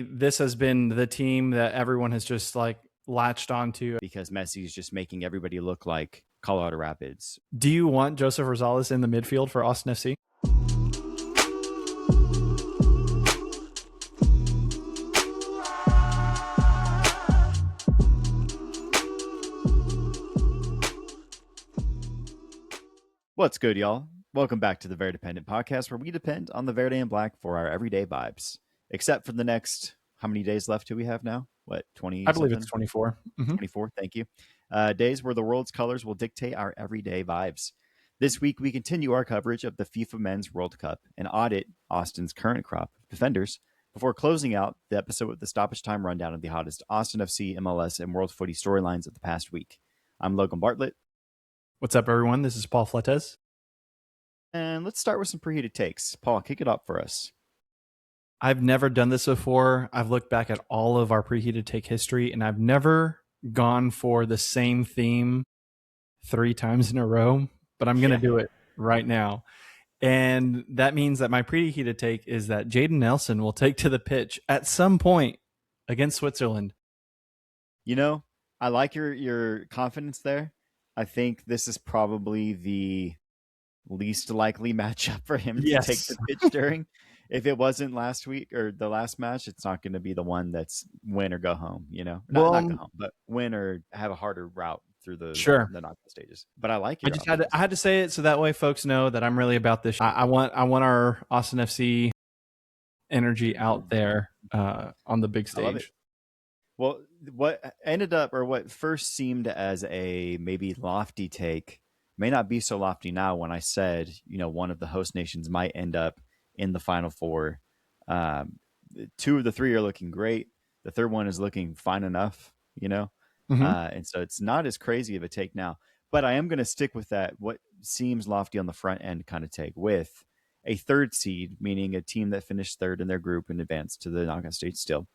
This has been the team that everyone has just like latched onto. because Messi is just making everybody look like Colorado Rapids. Do you want Joseph Rosales in the midfield for Austin FC? What's good, y'all? Welcome back to the Verdependent podcast, where we depend on the Verde and Black for our everyday vibes. Except for the next, how many days left do we have now? What, 20? I believe it's 24. 24, thank you. Days where the world's colors will dictate our everyday vibes. This week, we continue our coverage of the FIFA Men's World Cup and audit Austin's current crop of defenders before closing out the episode with the stoppage time rundown of the hottest Austin FC, MLS, and World Footy storylines of the past week. I'm Logan Bartlett. What's up, everyone? This is Paul Fletes. And let's start with some preheated takes. Paul, kick it up for us. I've never done this before. I've looked back at all of our preheated take history, and I've never gone for the same theme 3 times in a row, but I'm going to do it right now. And that means that my preheated take is that Jaden Nelson will take to the pitch at some point against Switzerland. You know, I like your confidence there. I think this is probably the least likely matchup for him to take the pitch during. If it wasn't last week or the last match, it's not going to be the one that's win or go home, you know? Not go home, but win or have a harder route through the knockout stages. But I like it. I had to say it so that way folks know that I'm really about this. I want our Austin FC energy out there on the big stage. Well, what ended up, or what first seemed as a maybe lofty take, may not be so lofty now when I said, you know, one of the host nations might end up in the Final Four. 2 of the 3 are looking great. The third one is looking fine enough, you know? And so it's not as crazy of a take now. But I am going to stick with that, what seems lofty on the front end kind of take, with a third seed, meaning a team that finished third in their group and advanced to the knockout stage still,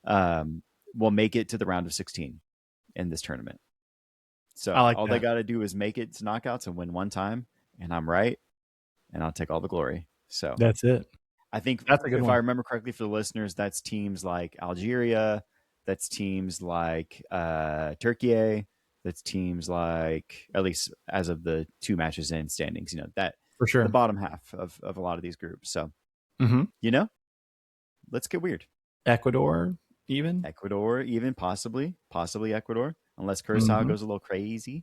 will make it to the round of 16 in this tournament. So all they got to do is make it to knockouts and win one time, and I'm right, and I'll take all the glory. So that's it. I think that's a good one. If I remember correctly for the listeners, that's teams like Algeria, that's teams like Turkey, that's teams like, at least as of the 2 matches in standings, you know, that for sure, the bottom half of a lot of these groups. So, you know, let's get weird. Ecuador, possibly Ecuador, unless Curacao goes a little crazy.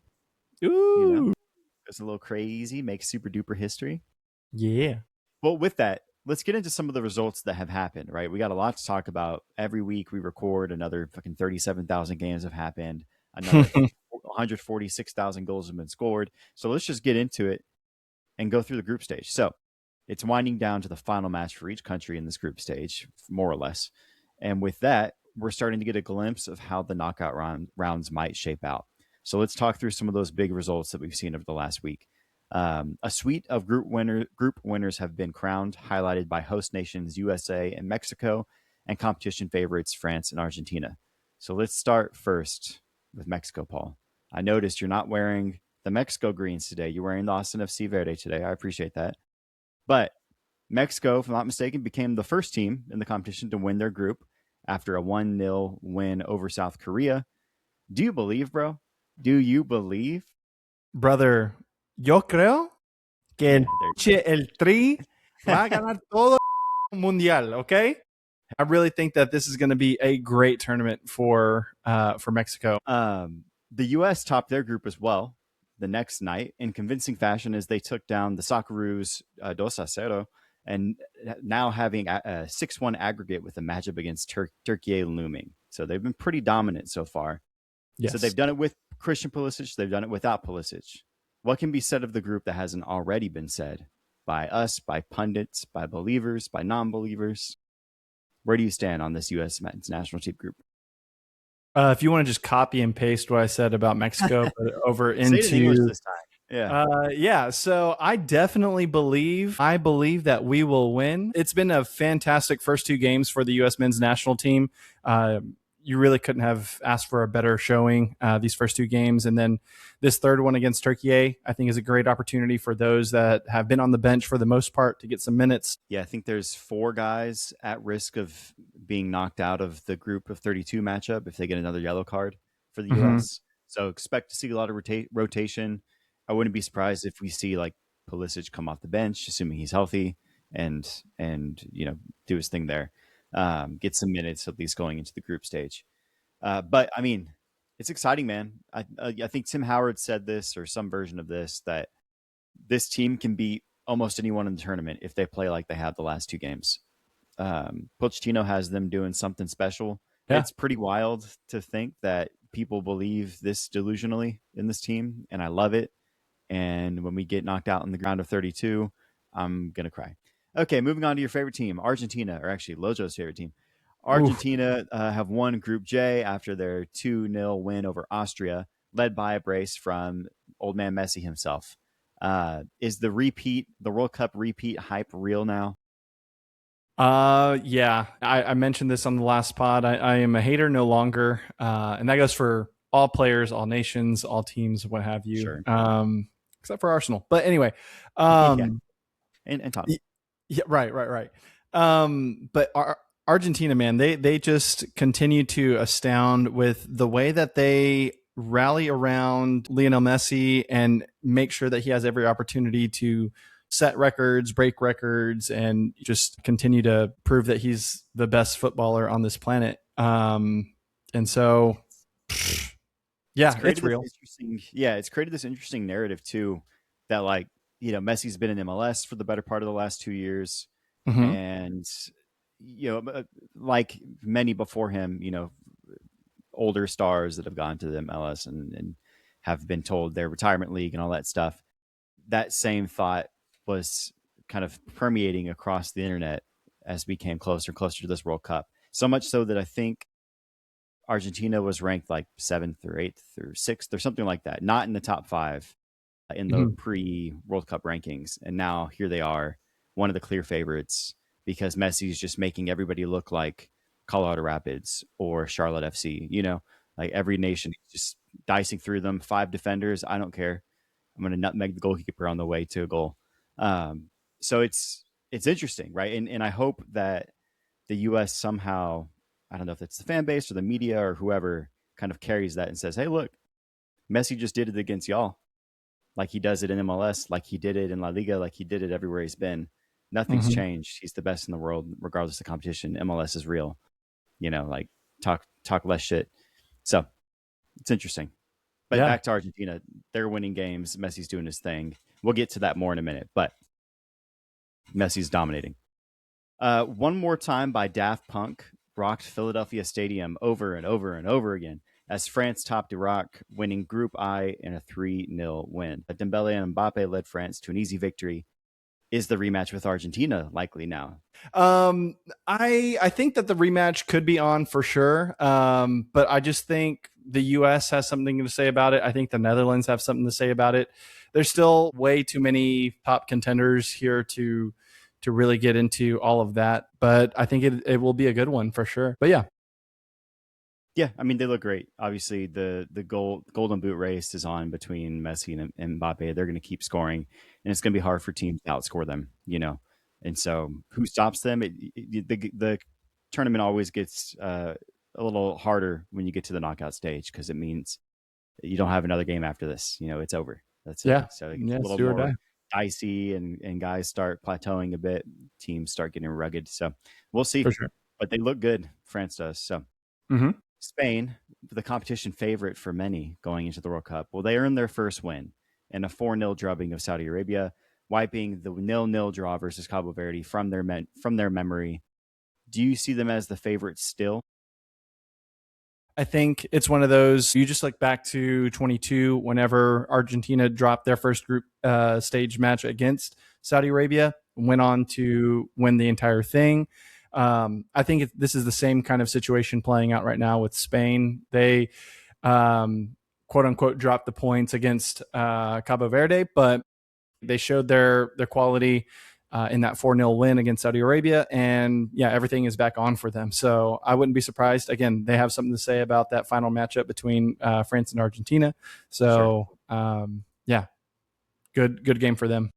Ooh, you know, goes a little crazy, makes super duper history. Yeah. Well, with that, let's get into some of the results that have happened, right? We got a lot to talk about. Every week we record, another fucking 37,000 games have happened. Another 146,000 goals have been scored. So let's just get into it and go through the group stage. So it's winding down to the final match for each country in this group stage, more or less. And with that, we're starting to get a glimpse of how the knockout rounds might shape out. So let's talk through some of those big results that we've seen over the last week. A suite of group winners have been crowned, highlighted by host nations USA and Mexico, and competition favorites France and Argentina. So let's start first with Mexico, Paul. I noticed you're not wearing the Mexico greens today. You're wearing the Austin FC Verde today. I appreciate that. But Mexico, if I'm not mistaken, became the first team in the competition to win their group after a 1-0 win over South Korea. Do you believe, bro? Do you believe? Brother, yo creo que el Tri va a ganar todo mundial, okay? I really think that this is going to be a great tournament for Mexico. The U.S. topped their group as well the next night in convincing fashion as they took down the Socceroos 2-0, and now having a 6-1 aggregate with a matchup against Turkey looming. So they've been pretty dominant so far. Yes. So they've done it with Christian Pulisic. They've done it without Pulisic. What can be said of the group that hasn't already been said by us, by pundits, by believers, by non-believers? Where do you stand on this U.S. men's national team group? If you want to just copy and paste what I said about Mexico, but over into English this time. Yeah. So I definitely believe that we will win. It's been a fantastic first 2 games for the U.S. men's national team. you really couldn't have asked for a better showing these first two games. And then this third one against Turkey, I think is a great opportunity for those that have been on the bench for the most part to get some minutes. Yeah, I think there's 4 guys at risk of being knocked out of the group of 32 matchup if they get another yellow card for the Mm-hmm. U.S. So expect to see a lot of rotation. I wouldn't be surprised if we see like Pulisic come off the bench, assuming he's healthy, and do his thing there, get some minutes at least going into the group stage. But I mean, it's exciting, man. I think Tim Howard said this or some version of this, that this team can beat almost anyone in the tournament if they play like they have the last 2 games. Pochettino has them doing something special. Yeah. It's pretty wild to think that people believe this delusionally in this team, and I love it. And when we get knocked out in the round of 32, I'm gonna cry. Okay, moving on to your favorite team, Argentina, or actually Lojo's favorite team. Oof. Argentina have won Group J after their 2-0 win over Austria, led by a brace from old man Messi himself. Is the World Cup repeat hype real now? Yeah, I mentioned this on the last pod. I am a hater no longer, and that goes for all players, all nations, all teams, what have you, Sure. except for Arsenal. But anyway, Yeah, um, and Tottenham. yeah, right. But Argentina, man, they just continue to astound with the way that they rally around Lionel Messi and make sure that he has every opportunity to set records, break records, and just continue to prove that he's the best footballer on this planet. And so, It's yeah, it's created this real. interesting, it's created this interesting narrative too, that like Messi's been in MLS for the better part of the last 2 years, Mm-hmm. and like many before him, older stars that have gone to the MLS and have been told their retirement league and all that stuff. That same thought was kind of permeating across the internet as we came closer and closer to this World Cup. So much so that I think Argentina was ranked like 7th or 8th or 6th or something like that, not in the top 5 in the Mm-hmm. pre World Cup rankings. And now here they are, one of the clear favorites, because Messi is just making everybody look like Colorado Rapids or Charlotte FC. Like every nation is just dicing through them. 5 defenders, I don't care. I'm going to nutmeg the goalkeeper on the way to a goal. So it's interesting, right? And I hope that the U.S. somehow, I don't know if it's the fan base or the media or whoever, kind of carries that and says, "Hey, look, Messi just did it against y'all, like he does it in MLS, like he did it in La Liga, like he did it everywhere he's been. Nothing's Mm-hmm. changed. He's the best in the world, regardless of competition. MLS is real. Like talk less shit." So it's interesting. But Yeah. back to Argentina, they're winning games. Messi's doing his thing. We'll get to that more in a minute, but Messi's dominating. One More Time by Daft Punk rocked Philadelphia Stadium over and over and over again as France topped Iraq, winning Group I in a 3-0 win. But Dembele and Mbappe led France to an easy victory. Is the rematch with Argentina likely now? Um, I think that the rematch could be on for sure. But I just think the U.S. has something to say about it. I think the Netherlands have something to say about it. There's still way too many top contenders here to really get into all of that. But I think it will be a good one for sure. But yeah, Yeah, I mean they look great. Obviously, the golden boot race is on between Messi and Mbappe. They're going to keep scoring, and it's going to be hard for teams to outscore them. And so who stops them? The tournament always gets a little harder when you get to the knockout stage, because it means you don't have another game after this. It's over. That's it. yeah, So it gets yeah, a it's little do or more die dicey, and guys start plateauing a bit. Teams start getting rugged. So we'll see, for sure. but they look good. France does. So Mm-hmm. Spain, the competition favorite for many going into the World Cup, well, they earned their first win in a 4-0 drubbing of Saudi Arabia, wiping the 0-0 draw versus Cabo Verde from their memory. Do you see them as the favorite still? I think it's one of those, you just look back to 22 whenever Argentina dropped their first group stage match against Saudi Arabia, went on to win the entire thing. I think this is the same kind of situation playing out right now with Spain. They quote unquote dropped the points against Cabo Verde, but they showed their quality in that 4-0 win against Saudi Arabia. And yeah, everything is back on for them. So I wouldn't be surprised. Again, they have something to say about that final matchup between France and Argentina. Sure. So yeah, good game for them.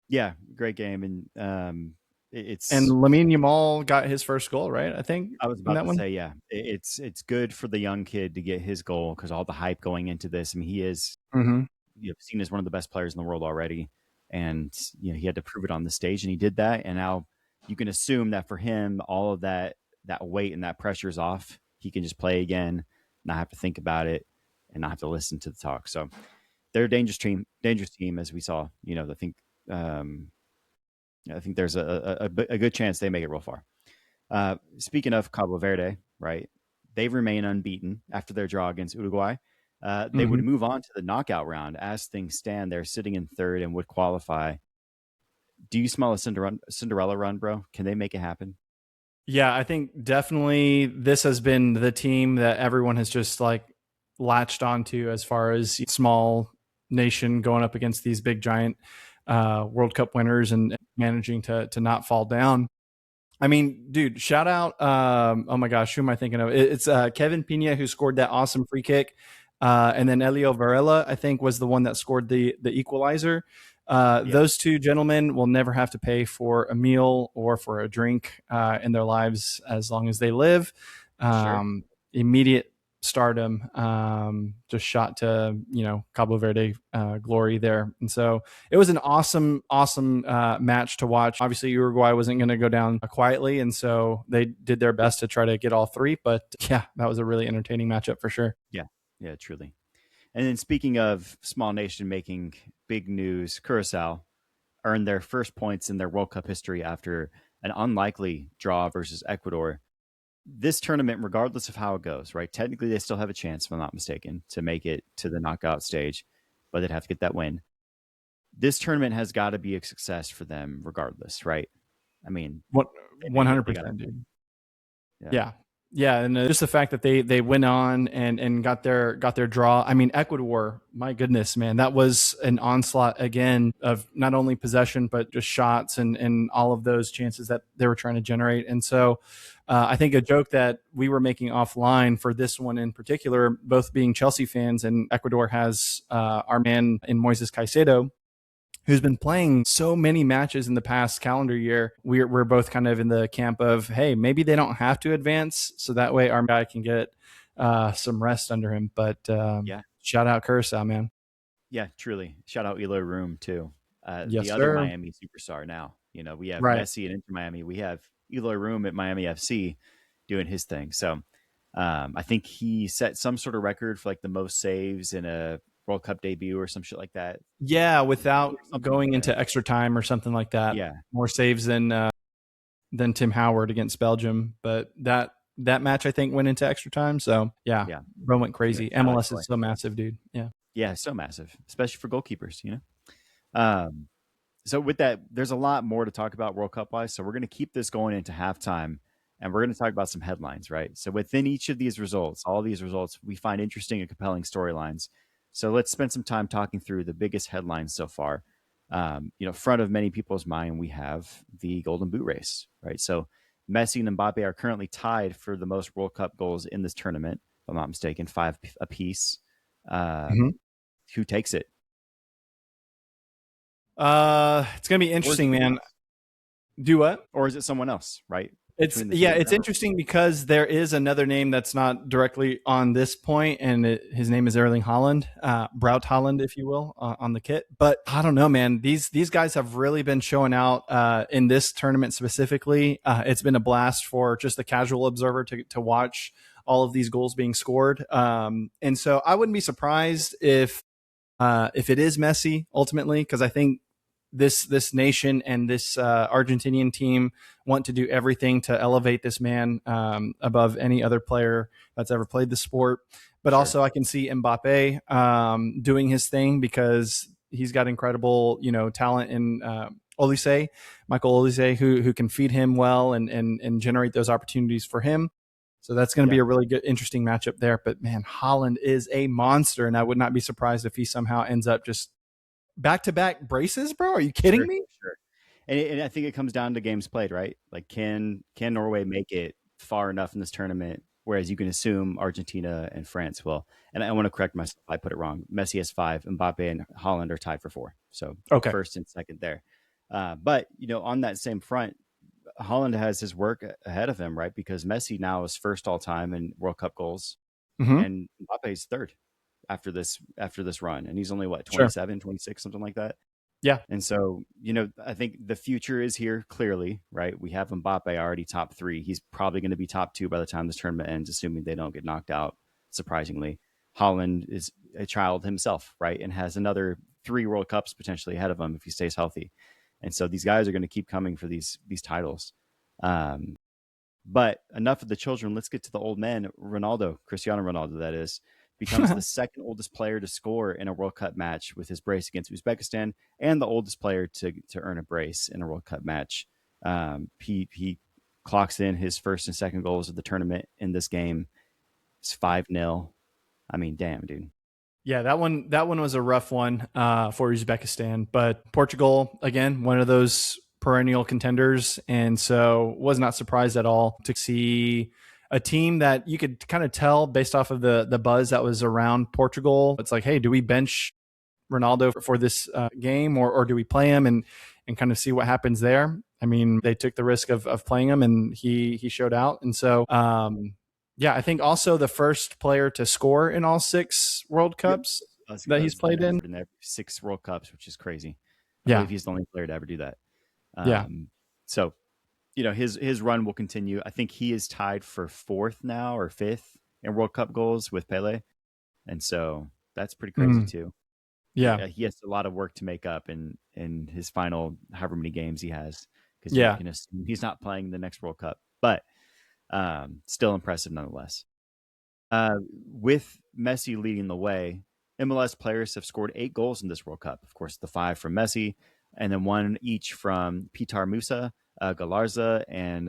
Yeah, great game. And And it's Lamine Yamal got his first goal, right? I think I was in about that to one. say, yeah, it's good for the young kid to get his goal because all the hype going into this. I mean, he is Mm-hmm. seen as one of the best players in the world already, and he had to prove it on the stage, and he did that. And now you can assume that for him, all of that weight and that pressure is off. He can just play again, not have to think about it, and not have to listen to the talk. So they're a dangerous team, as we saw. Um, I think there's a good chance they make it real far. Speaking of Cabo Verde, right? They remain unbeaten after their draw against Uruguay. They Mm-hmm. would move on to the knockout round as things stand. They're sitting in third and would qualify. Do you smell a Cinderella run, bro? Can they make it happen? Yeah, I think definitely this has been the team that everyone has just like latched onto as far as small nation going up against these big giant World Cup winners and managing to not fall down. I mean, dude, shout out. Oh my gosh, who am I thinking of? It's Kevin Pina who scored that awesome free kick. And then Elio Varela, I think, was the one that scored the equalizer. Yeah, Those two gentlemen will never have to pay for a meal or for a drink in their lives as long as they live. sure. Immediate stardom, just shot to Cabo Verde glory there, and so it was an awesome match to watch. Obviously, Uruguay wasn't going to go down quietly, and so they did their best to try to get all three. But yeah, that was a really entertaining matchup for sure. Yeah, yeah, truly. And then speaking of small nation making big news, Curacao earned their first points in their World Cup history after an unlikely draw versus Ecuador. This tournament, regardless of how it goes, right? Technically, they still have a chance, if I'm not mistaken, to make it to the knockout stage, but they'd have to get that win. This tournament has got to be a success for them, regardless, right? I mean, What they one made it. hundred They got to, percent, dude. yeah, Yeah. Yeah, and just the fact that they went on and got their draw. I mean, Ecuador, my goodness, man, that was an onslaught again of not only possession but just shots and all of those chances that they were trying to generate. And so, I think a joke that we were making offline for this one in particular, both being Chelsea fans, and Ecuador has our man in Moises Caicedo, who's been playing so many matches in the past calendar year. We're both kind of in the camp of, hey, maybe they don't have to advance, so that way our guy can get some rest under him. But yeah, shout out Curacao, man. yeah, truly. Shout out Eloy Room too, Yes, the other sir. Miami superstar. Now, we have Right. Messi at Inter Miami. We have Eloy Room at Miami FC doing his thing. So, I think he set some sort of record for like the most saves in a World Cup debut or some shit like that. Yeah, without Something like going that. into extra time or something like that. Yeah, More saves than Tim Howard against Belgium, but that match I think went into extra time. So yeah, yeah. bro went Anyway, crazy. shout out MLS Eloy. is so massive, dude. Yeah. Yeah, so massive, especially for goalkeepers. Um, so with that, there's a lot more to talk about World Cup wise. So we're going to keep this going into halftime, and we're going to talk about some headlines, right? So within each of these results, all these results, we find interesting and compelling storylines. So let's spend some time talking through the biggest headlines so far. Front of many people's mind, we have the Golden Boot race, right? So Messi and Mbappe are currently tied for the most World Cup goals in this tournament, if I'm not mistaken, 5 apiece. Mhm. Who takes it? It's gonna be Or is it interesting, someone man. else? Do what? Or is it someone else, right? It's Between the two yeah, of it's them? interesting because there is another name that's not directly on this point, and his name is Erling Holland, Braut Holland, if you will, on the kit. But I don't know, man. These guys have really been showing out in this tournament specifically. It's been a blast for just the casual observer to watch all of these goals being scored. And so I wouldn't be surprised if it is Messi ultimately, because I think this nation and this Argentinian team want to do everything to elevate this man above any other player that's ever played the sport. But Sure. also, I can see Mbappe doing his thing because he's got incredible, talent in Olise, Michael Olise, who can feed him well and generate those opportunities for him. So that's going to Yeah. be a really good, interesting matchup there. But man, Holland is a monster, and I would not be surprised if he somehow ends up just back to back braces, bro. Are you kidding Sure. me? Sure. And I think it comes down to games played, right? Like, can Norway make it far enough in this tournament? Whereas you can assume Argentina and France will. And I want to correct myself. I put it wrong. Messi has 5. Mbappe and Holland are tied for 4. So Okay. first and second there. But on that same front, Holland has his work ahead of him, right? Because Messi now is first all time in World Cup goals, Hmm. and Mbappe's third after this run, and he's only what, Sure. 27, 26, something like that. Yeah. And so, I think the future is here clearly, right? We have Mbappe already top 3. He's probably going to be top 2 by the time this tournament ends, assuming they don't get knocked out. Surprisingly, Holland is a child himself, right, and has another 3 World Cups potentially ahead of him if he stays healthy. And so these guys are going to keep coming for these titles. Um, but enough of the children. Let's get to the old men. Ronaldo, Cristiano Ronaldo, that is, becomes the second oldest player to score in a World Cup match with his brace against Uzbekistan, and the oldest player to earn a brace in a World Cup match. He clocks in his first and second goals of the tournament in this game. It's 5-0. I mean, damn, dude. Yeah, that one was a rough one for Uzbekistan, but Portugal again, one of those perennial contenders, and so was not surprised at all to see a team that you could kind of tell based off of the buzz that was around Portugal. It's like, hey, do we bench Ronaldo for this game, or do we play him and kind of see what happens there? I mean, they took the risk of playing him, and he showed out, and so yeah, I think also the first player to score in all 6 World Yep. Cups that he's That's the played in. record in every 6 World Cups, which is crazy. I Yeah, believe he's the only player to ever do that. yeah. So his run will continue. I think he is tied for 4th now or 5th in World Cup goals with Pele, and so that's pretty crazy Mm, too. yeah, He has a lot of work to make up in his final however many games he has, because you yeah. can assume he's not playing the next World Cup, but still impressive nonetheless. With Messi leading the way, MLS players have scored 8 goals in this World Cup. Of course, the 5 from Messi, and then 1 each from Pitar Musa, Galarza, and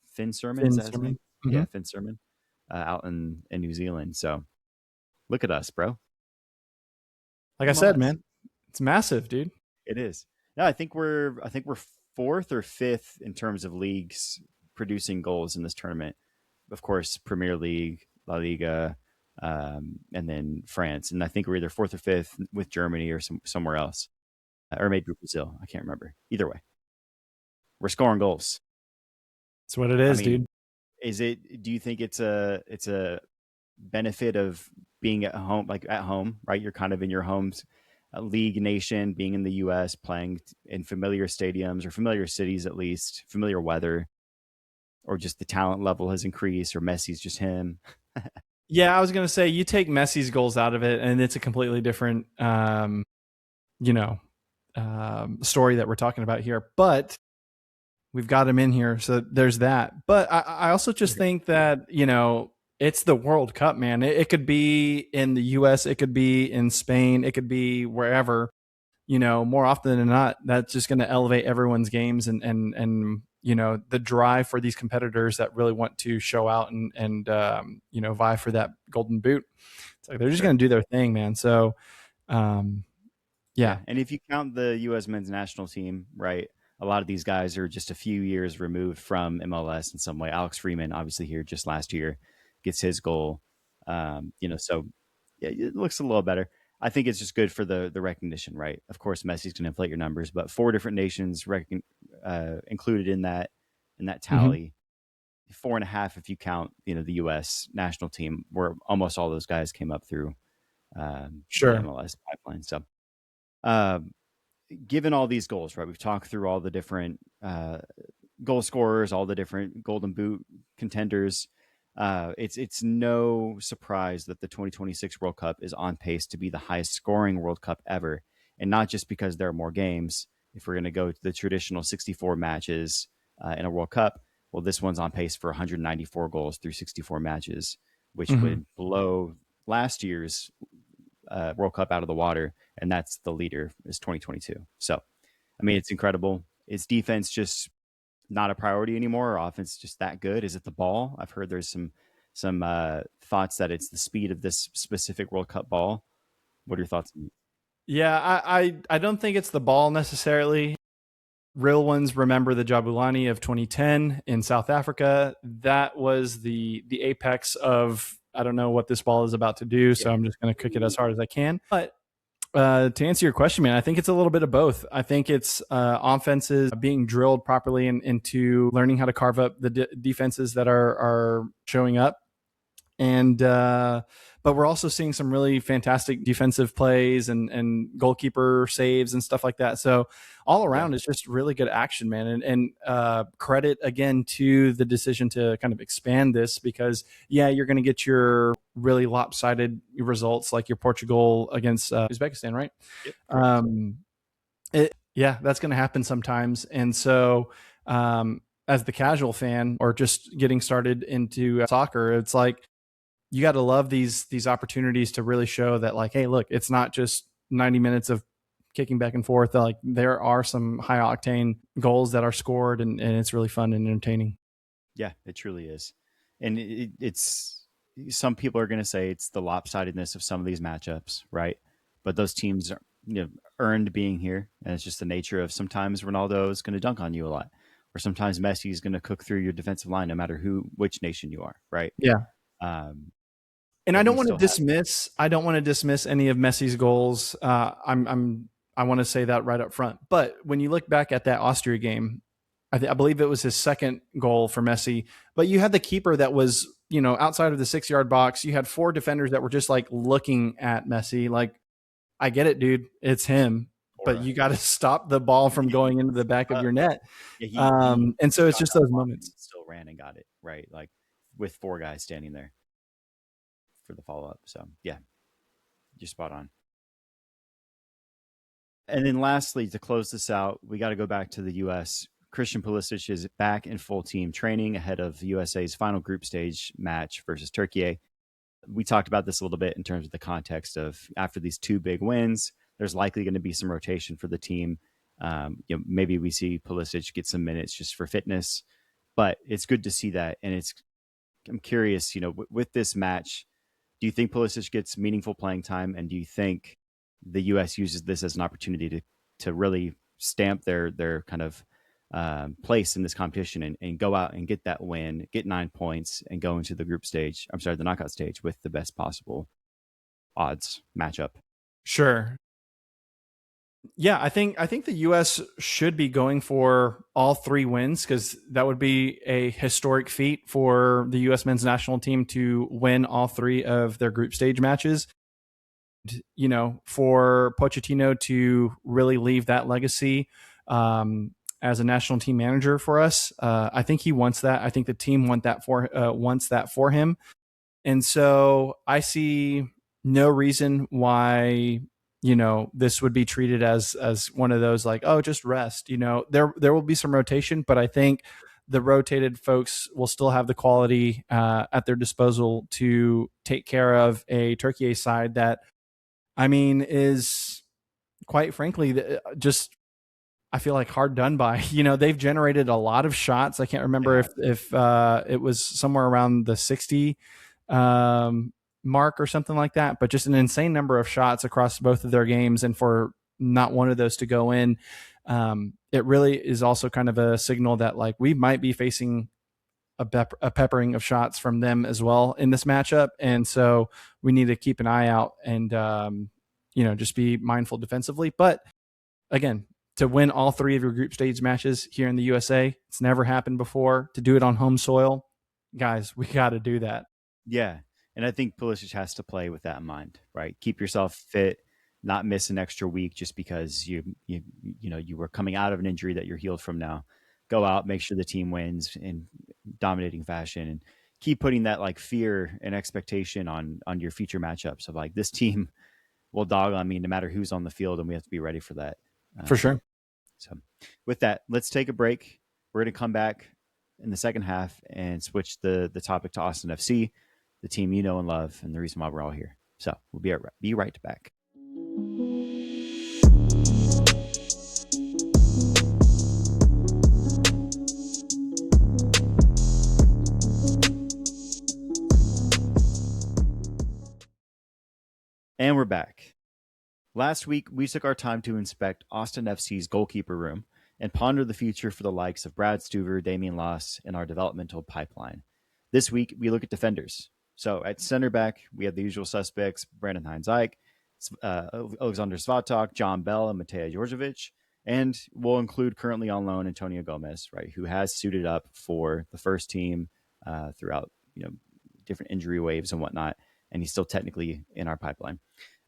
Finn Sermon. Is Finn that his name? Sermon. Hmm. Yeah, Finn Sermon, out in New Zealand. So look at us, bro. Like I said, MLS. man, it's massive, dude. It is. No, I think we're 4th or 5th in terms of leagues producing goals in this tournament. Of course, Premier League, La Liga, and then France. And I think we're either 4th or 5th with Germany or somewhere else, or maybe Brazil. I can't remember. Either way, we're scoring goals. It's what it I is, mean, dude. do you think it's a benefit of being at home, like at home, right? You're kind of in your home's league nation, being in the US, playing in familiar stadiums or familiar cities, at least familiar weather, or just the talent level has increased, or Messi's just him. Yeah, I was gonna say you take Messi's goals out of it, and it's a completely different, you know, story that we're talking about here. But we've got him in here, so there's that. But I also just think that it's the World Cup, man. It could be in the U.S., it could be in Spain, it could be wherever. More often than not, that's just going to elevate everyone's games and the drive for these competitors that really want to show out and vie for that golden boot. It's like they're just Sure. going to do their thing, man. So um, Yeah, yeah. and if you count the U.S. men's national team, right, a lot of these guys are just a few years removed from MLS in some way. Alex Freeman, obviously here just last year, gets his goal. So yeah, it looks a little better. I think it's just good for the recognition, right? Of course, Messi's going to inflate your numbers, but 4 different nations included in that Hmm. tally. 4.5 if you count, the U.S. national team, where almost all those guys came up through the Sure. MLS pipeline. So. Um, Given all these goals, right? We've talked through all the different goal scorers, all the different Golden Boot contenders. It's no surprise that the 2026 World Cup is on pace to be the highest scoring World Cup ever, and not just because there are more games. If we're going to go to the traditional 64 matches in a World Cup, well, this one's on pace for 194 goals through 64 matches, which Hmm. would blow last year's World Cup out of the water, and that's the leader is 2022. So, I mean, it's incredible. Is defense just not a priority anymore, or offense just that good? Is it the ball? I've heard there's some thoughts that it's the speed of this specific World Cup ball. What are your thoughts? Yeah, I don't think it's the ball necessarily. real ones remember the Jabulani of 2010 in South Africa. That was the apex of, I don't know what this ball is about to do, so Yeah. I'm just going to kick it as hard as I can. But to answer your question, man, I think it's a little bit of both. I think it's offenses being drilled properly into learning how to carve up the defenses that are showing up. And but we're also seeing some really fantastic defensive plays and goalkeeper saves and stuff like that. So all Yeah. around, it's just really good action, man. And credit again to the decision to kind of expand this, because yeah, you're going to get your really lopsided results like your Portugal against Uzbekistan, right? Yep. Correct. Yeah, that's going to happen sometimes. And so as the casual fan or just getting started into soccer, it's like, you got to love these opportunities to really show that, like, hey, look, it's not just 90 minutes of kicking back and forth. Like, there are some high octane goals that are scored, and it's really fun and entertaining. Yeah, it truly is. And it's some people are going to say it's the lopsidedness of some of these matchups, right? But those teams are, earned being here, and it's just the nature of sometimes Ronaldo is going to dunk on you a lot, or sometimes Messi is going to cook through your defensive line, no matter which nation you are, right? Yeah. Um, And but we still have, I don't want to dismiss any of Messi's goals. I want to say that right up front. But when you look back at that Austria game, I believe it was his second goal for Messi. But you had the keeper that was, outside of the 6-yard box. You had 4 defenders that were just like looking at Messi. Like, I get it, dude. It's him. But Aura. you got to stop the ball from going into the back of your net. Yeah, he And so it's shot just that those block and moments. still ran and got it right, like with 4 guys standing there for the follow up. So yeah, you're spot on. And then lastly, to close this out, we got to go back to the U.S. Christian Pulisic is back in full team training ahead of USA's final group stage match versus Turkey. We talked about this a little bit in terms of the context of after these 2 big wins, there's likely going to be some rotation for the team. Maybe we see Pulisic get some minutes just for fitness, but it's good to see that. And I'm curious, with this match, do you think Pulisic gets meaningful playing time, and do you think the U.S. uses this as an opportunity to really stamp their kind of place in this competition and go out and get that win, get 9 points, and go into the the knockout stage with the best possible odds matchup? Sure. Yeah, I think the U.S. should be going for all 3 wins, because that would be a historic feat for the U.S. men's national team to win all 3 of their group stage matches. For Pochettino to really leave that legacy as a national team manager for us, I think he wants that. I think the team wants that for him, and so I see no reason why this would be treated as one of those like, oh, just rest. There will be some rotation, but I think the rotated folks will still have the quality at their disposal to take care of a Turkey side that, I mean, is quite frankly just, I feel like, hard done by. They've generated a lot of shots. I can't remember if it was somewhere around the 60 mark or something like that, but just an insane number of shots across both of their games, and for not one of those to go in, it really is also kind of a signal that, like, we might be facing a peppering of shots from them as well in this matchup, and so we need to keep an eye out and just be mindful defensively. But again, to win all 3 of your group stage matches here in the USA, it's never happened before. To do it on home soil, guys, we got to do that. Yeah, and I think Pulisic has to play with that in mind, right? Keep yourself fit, not miss an extra week just because you were coming out of an injury that you're healed from now. Go out, make sure the team wins in dominating fashion, and keep putting that like fear and expectation on your future matchups of like, this team will dog on me no matter who's on the field, and we have to be ready for that. For sure. So with that, let's take a break. We're going to come back in the second half and switch the topic to Austin FC, the team you know and love, and the reason why we're all here. So we'll be right back. And we're back. Last week, we took our time to inspect Austin FC's goalkeeper room and ponder the future for the likes of Brad Stuver, Damian Loss, and our developmental pipeline. This week, we look at defenders. So at center back, we have the usual suspects: Brandon Hines-Ike, Alexander Svatok, John Bell, and Mateja Djordjevic. And we'll include currently on loan Antonio Gomez, right, who has suited up for the first team throughout different injury waves and whatnot, and he's still technically in our pipeline.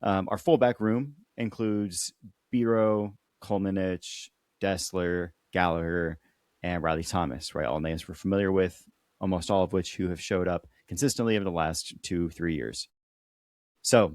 Our fullback room includes Biro, Kolmanich, Dessler, Gallagher, and Riley Thomas, right? All names we're familiar with, almost all of which who have showed up consistently over the last 2-3 years. So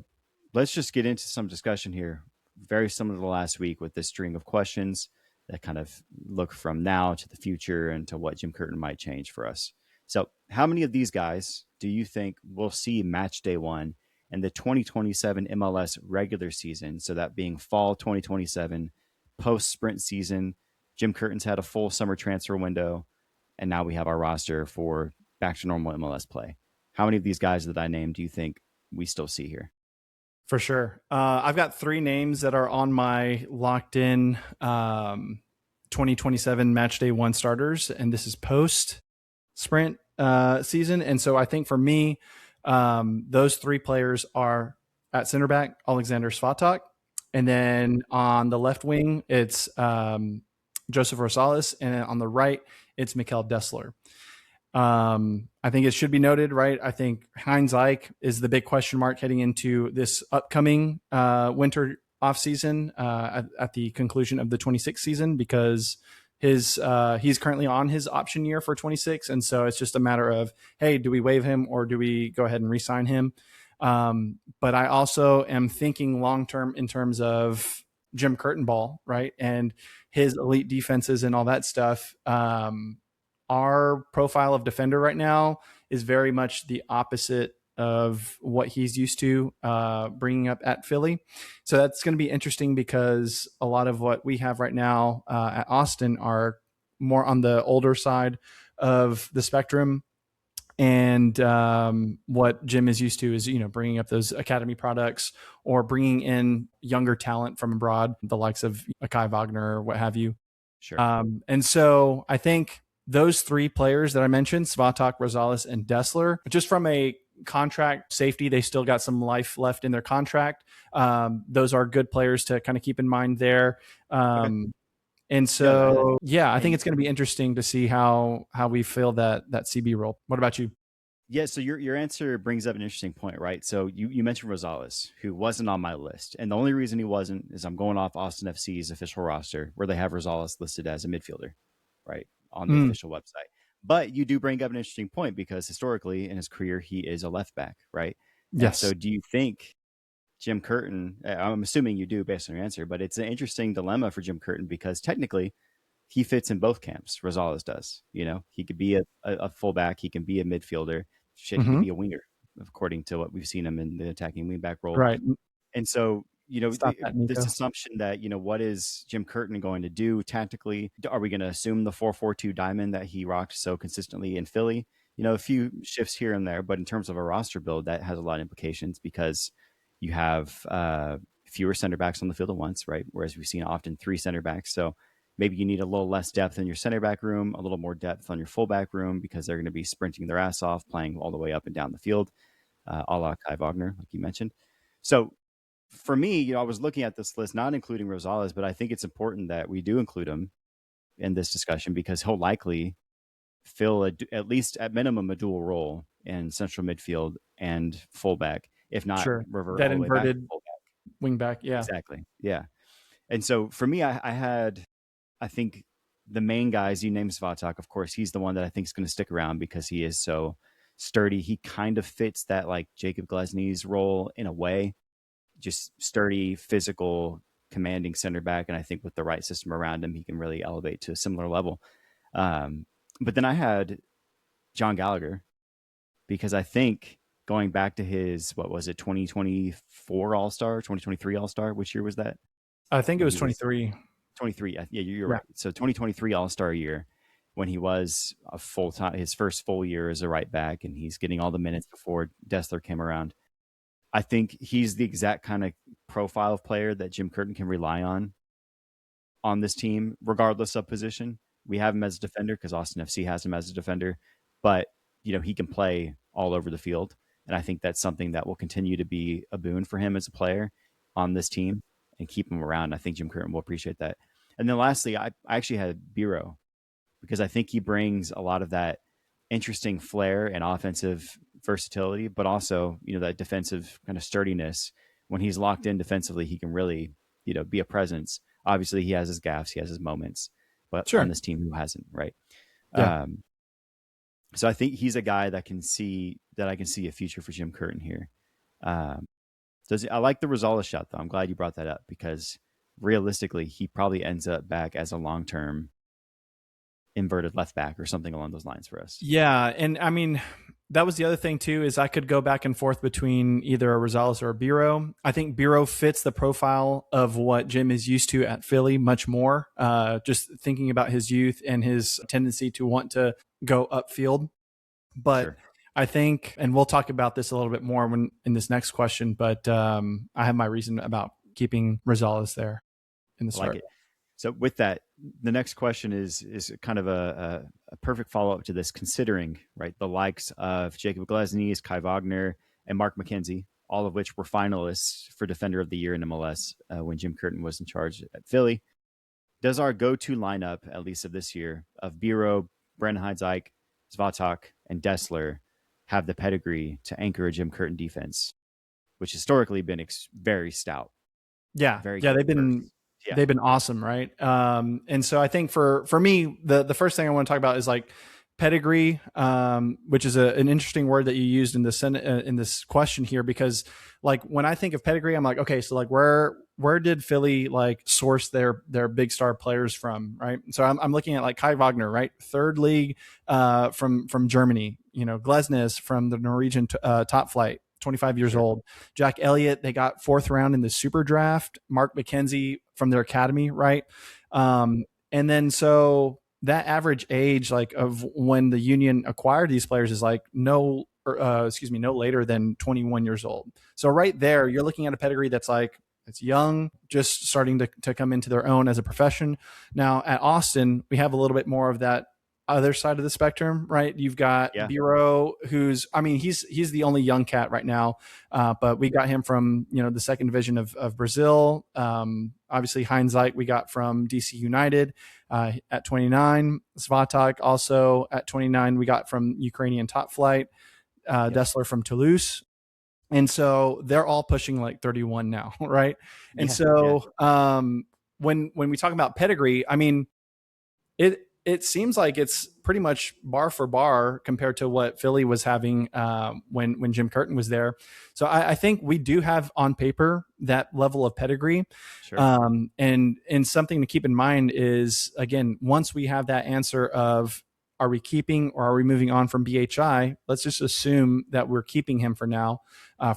let's just get into some discussion here, very similar to last week with this string of questions that kind of look from now to the future and to what Jim Curtin might change for us. So how many of these guys do you think we'll see match day one in the 2027 MLS regular season? So that being fall 2027, post sprint season. Jim Curtin's had a full summer transfer window, and now we have our roster for back to normal MLS play. How many of these guys that I named do you think we still see here? For sure. I've got 3 names that are on my locked in 2027 match day 1 starters, and this is post sprint season. And so I think for me, those 3 players are at center back, Alexander Svatok. And then on the left wing, it's Joseph Rosales. And on the right, it's Mikkel Dessler. I think it should be noted, right? I think Hines-Ike is the big question mark heading into this upcoming winter offseason at the conclusion of the 26 season, because he's currently on his option year for 26. And so it's just a matter of, hey, do we waive him or do we go ahead and re-sign him? But I also am thinking long-term in terms of Jim Curtin ball, right? And his elite defenses and all that stuff. Our profile of defender right now is very much the opposite of what he's used to bringing up at Philly. So that's going to be interesting because a lot of what we have right now at Austin are more on the older side of the spectrum. And what Jim is used to is, bringing up those academy products or bringing in younger talent from abroad, the likes of Kai Wagner or what have you. Sure. And so I think those 3 players that I mentioned, Svatok, Rosales, and Dessler, just from a contract safety, they still got some life left in their contract. Those are good players to kind of keep in mind there. Okay. And so, I think it's going to be interesting to see how we fill that CB role. What about you? Yeah, so your answer brings up an interesting point, right? So you mentioned Rosales, who wasn't on my list. And the only reason he wasn't is I'm going off Austin FC's official roster, where they have Rosales listed as a midfielder, right, on the official website. But you do bring up an interesting point because historically in his career, he is a left back, right? Yes. And so do you think Jim Curtin, I'm assuming you do based on your answer, but it's an interesting dilemma for Jim Curtin because technically he fits in both camps. Rosales does. He could be a fullback, he can be a midfielder, shit, he could be a winger, according to what we've seen him in the attacking wingback role. Right. And so, Stop that, Nico. this assumption that, what is Jim Curtin going to do tactically? Are we going to assume the 4-4-2 diamond that he rocked so consistently in Philly? A few shifts here and there, but in terms of a roster build, that has a lot of implications because you have fewer center backs on the field at once, right? Whereas we've seen often 3 center backs. So maybe you need a little less depth in your center back room, a little more depth on your fullback room because they're going to be sprinting their ass off, playing all the way up and down the field, a la Kai Wagner, like you mentioned. So for me, I was looking at this list, not including Rosales, but I think it's important that we do include him in this discussion because he'll likely fill at least at minimum a dual role in central midfield and fullback, if not revert that all the way back to inverted wingback. Yeah, exactly. Yeah. And so for me, I think the main guys, you named Svatok, of course, he's the one that I think is going to stick around because he is so sturdy. He kind of fits that like Jacob Glesney's role in a way, just sturdy, physical, commanding center back. And I think with the right system around him, he can really elevate to a similar level. But then I had John Gallagher because I think going back to his, 2024 All-Star, 2023 All-Star, which year was that? I think it was 23. 23. Yeah, you're right. So 2023 All-Star year when he was a full-time, his first full year as a right back, and he's getting all the minutes before Dessler came around. I think he's the exact kind of profile of player that Jim Curtin can rely on on this team, regardless of position. We have him as a defender because Austin FC has him as a defender, but he can play all over the field, and I think that's something that will continue to be a boon for him as a player on this team and keep him around. I think Jim Curtin will appreciate that. And then lastly, I actually had Biro because I think he brings a lot of that interesting flair and offensive versatility, but also that defensive kind of sturdiness. When he's locked in defensively, he can really be a presence. Obviously, he has his gaffes, he has his moments, but on Sure. this team, who hasn't, right? Yeah. Um, so I think he's a guy that I can see a future for Jim Curtin here. Um, I like the Rosales shot though. I'm glad you brought that up because realistically, he probably ends up back as a long term inverted left back or something along those lines for us. Yeah, and I mean, that was the other thing too, is I could go back and forth between either a Rosales or a Biro. I think Biro fits the profile of what Jim is used to at Philly much more. Just thinking about his youth and his tendency to want to go upfield. But Sure. I think, and we'll talk about this a little bit more when in this next question, but I have my reason about keeping Rosales there in the I like start. it. So with that, the next question is kind of a perfect follow up to this, considering right the likes of Jacob Glesnes, Kai Wagner, and Mark McKenzie, all of which were finalists for Defender of the Year in MLS when Jim Curtin was in charge at Philly. Does our go-to lineup, at least of this year, of Biro, Brandon Heidzike, Svatak, and Dessler, have the pedigree to anchor a Jim Curtin defense, which historically been very stout, Yeah, very yeah, kick first? Yeah, they've been awesome, right? And so I think for me, the first thing I want to talk about is like pedigree, which is an interesting word that you used in in this question here, because like when I think of pedigree, I'm like, okay, so like where did Philly like source their big star players from, right? So I'm looking at like Kai Wagner, right, third league from Germany, Glesnes from the Norwegian top flight. 25 years sure. old. Jack Elliott, they got fourth round in the super draft. Mark McKenzie from their academy, right? And then so that average age, like of when the Union acquired these players, is like no later than 21 years old. So right there, you're looking at a pedigree that's like it's young, just starting to come into their own as a profession. Now at Austin, we have a little bit more of that other side of the spectrum, right? You've got Yeah, Biro, who's, I mean, he's the only young cat right now, but we got him from the second division of Brazil. Obviously, Heinzite we got from DC United at 29. Svatak also at 29 we got from Ukrainian top flight. yep, Dessler from Toulouse. And so they're all pushing like 31 now, right? And yeah, yeah. so when we talk about pedigree, I mean, it seems like it's pretty much bar for bar compared to what Philly was having when Jim Curtin was there. So I think we do have on paper that level of pedigree. Sure. And something to keep in mind is, again, once we have that answer of are we keeping or are we moving on from BHI, let's just assume that we're keeping him for now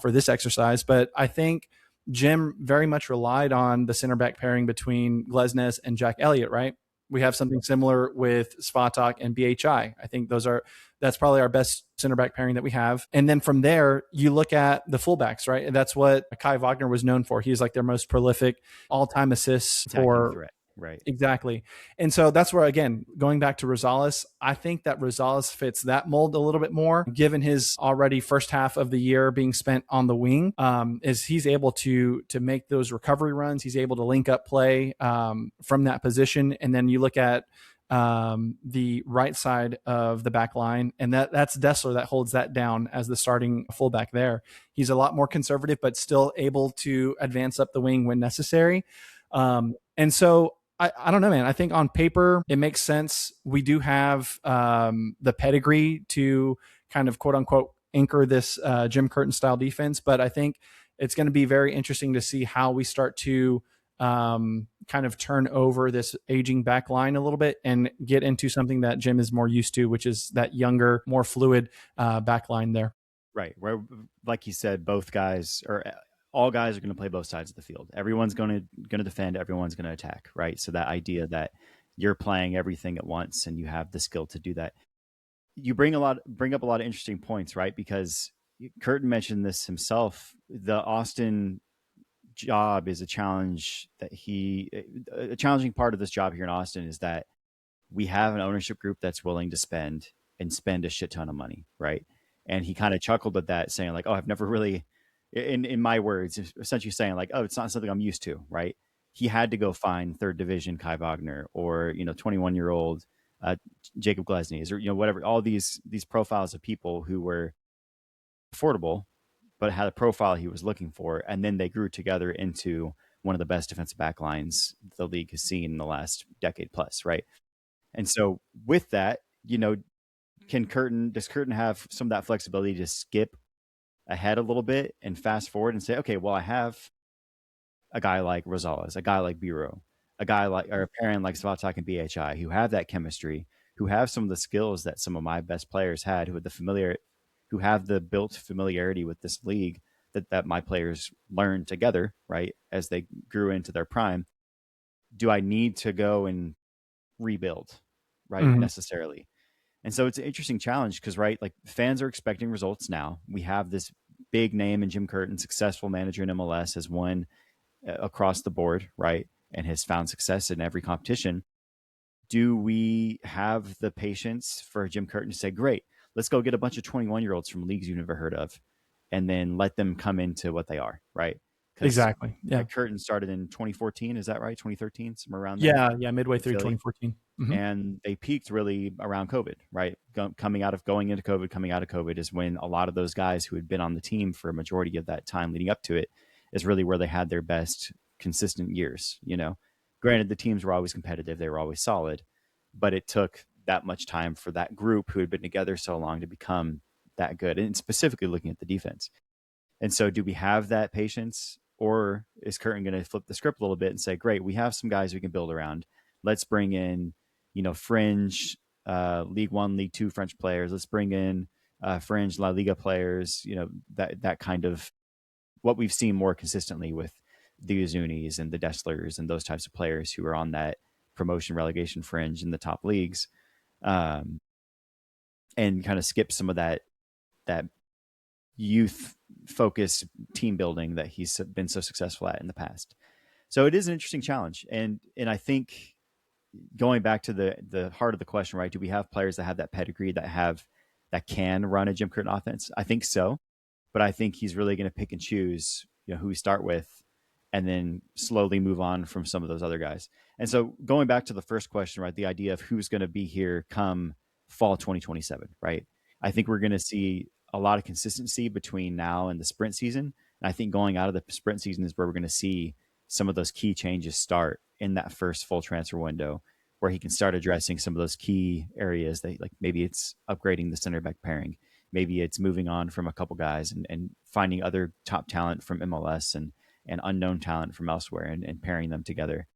for this exercise. But I think Jim very much relied on the center back pairing between Glesnes and Jack Elliott, right? We have something similar with Svatak and BHI. I think that's probably our best center back pairing that we have. And then from there, you look at the fullbacks, right? And that's what Kai Wagner was known for. He's like their most prolific all-time assists Attacking for. threat, right? Exactly. And so that's where, again, going back to Rosales, I think that Rosales fits that mold a little bit more, given his already first half of the year being spent on the wing, is he's able to make those recovery runs. He's able to link up play from that position. And then you look at the right side of the back line, and that's Dessler that holds that down as the starting fullback there. He's a lot more conservative, but still able to advance up the wing when necessary. And so I don't know, man. I think on paper it makes sense. We do have the pedigree to kind of quote unquote anchor this Jim Curtin style defense, but I think it's going to be very interesting to see how we start to kind of turn over this aging back line a little bit and get into something that Jim is more used to, which is that younger, more fluid back line there. Right. Where, like you said, both guys or all guys are going to play both sides of the field. Everyone's going to defend. Everyone's going to attack. Right. So that idea that you're playing everything at once and you have the skill to do that. You bring up a lot of interesting points, right? Because Curtin mentioned this himself. The Austin job is a challenge that a challenging part of this job here in Austin is that we have an ownership group that's willing to spend a shit ton of money, right? And he kind of chuckled at that, saying like, "Oh, I've never really," in my words, essentially saying like, "Oh, it's not something I'm used to," right? He had to go find third division Kai Wagner or 21-year-old Jacob Glesnes or whatever, all these profiles of people who were affordable but had a profile he was looking for, and then they grew together into one of the best defensive back lines the league has seen in the last decade plus, right? And so with that, does Curtin have some of that flexibility to skip ahead a little bit and fast forward and say, okay, well, I have a guy like Rosales, a guy like Biro, a guy like or a pairing like Svatak and BHI who have that chemistry, who have some of the skills that some of my best players had, who have the built familiarity with this league that my players learned together, right, as they grew into their prime. Do I need to go and rebuild, right, Mhm. necessarily? And so it's an interesting challenge because, right, like fans are expecting results now. We have this big name in Jim Curtin, successful manager in MLS, has won across the board, right, and has found success in every competition. Do we have the patience for Jim Curtin to say, great, let's go get a bunch of 21-year-olds from leagues you've never heard of and then let them come into what they are, right? Because Exactly. Yeah. Curtin started in 2014, is that right? 2013, somewhere around there Yeah. Yeah. Midway in through Philly. 2014. Hmm. And they peaked really around COVID, right? Going into COVID, coming out of COVID is when a lot of those guys who had been on the team for a majority of that time leading up to it is really where they had their best consistent years. Granted, the teams were always competitive, they were always solid, but it took that much time for that group who had been together so long to become that good. And specifically looking at the defense. And so, do we have that patience, or is Curtin going to flip the script a little bit and say, "Great, we have some guys we can build around. Let's bring in, fringe League One, League Two French players. Let's bring in fringe La Liga players. That kind of what we've seen more consistently with the Uzunis and the Desslers and those types of players who are on that promotion relegation fringe in the top leagues, um, and kind of skip some of that youth focused team building that he's been so successful at in the past. So it is an interesting challenge. And I think going back to the heart of the question, right? Do we have players that have that pedigree that can run a Jim Curtin offense? I think so. But I think he's really going to pick and choose, who we start with and then slowly move on from some of those other guys. And so going back to the first question, right? The idea of who's going to be here come fall 2027, right? I think we're going to see a lot of consistency between now and the sprint season. And I think going out of the sprint season is where we're going to see some of those key changes start in that first full transfer window, where he can start addressing some of those key areas that, like, maybe it's upgrading the center back pairing. Maybe it's moving on from a couple guys and finding other top talent from MLS and unknown talent from elsewhere and pairing them together.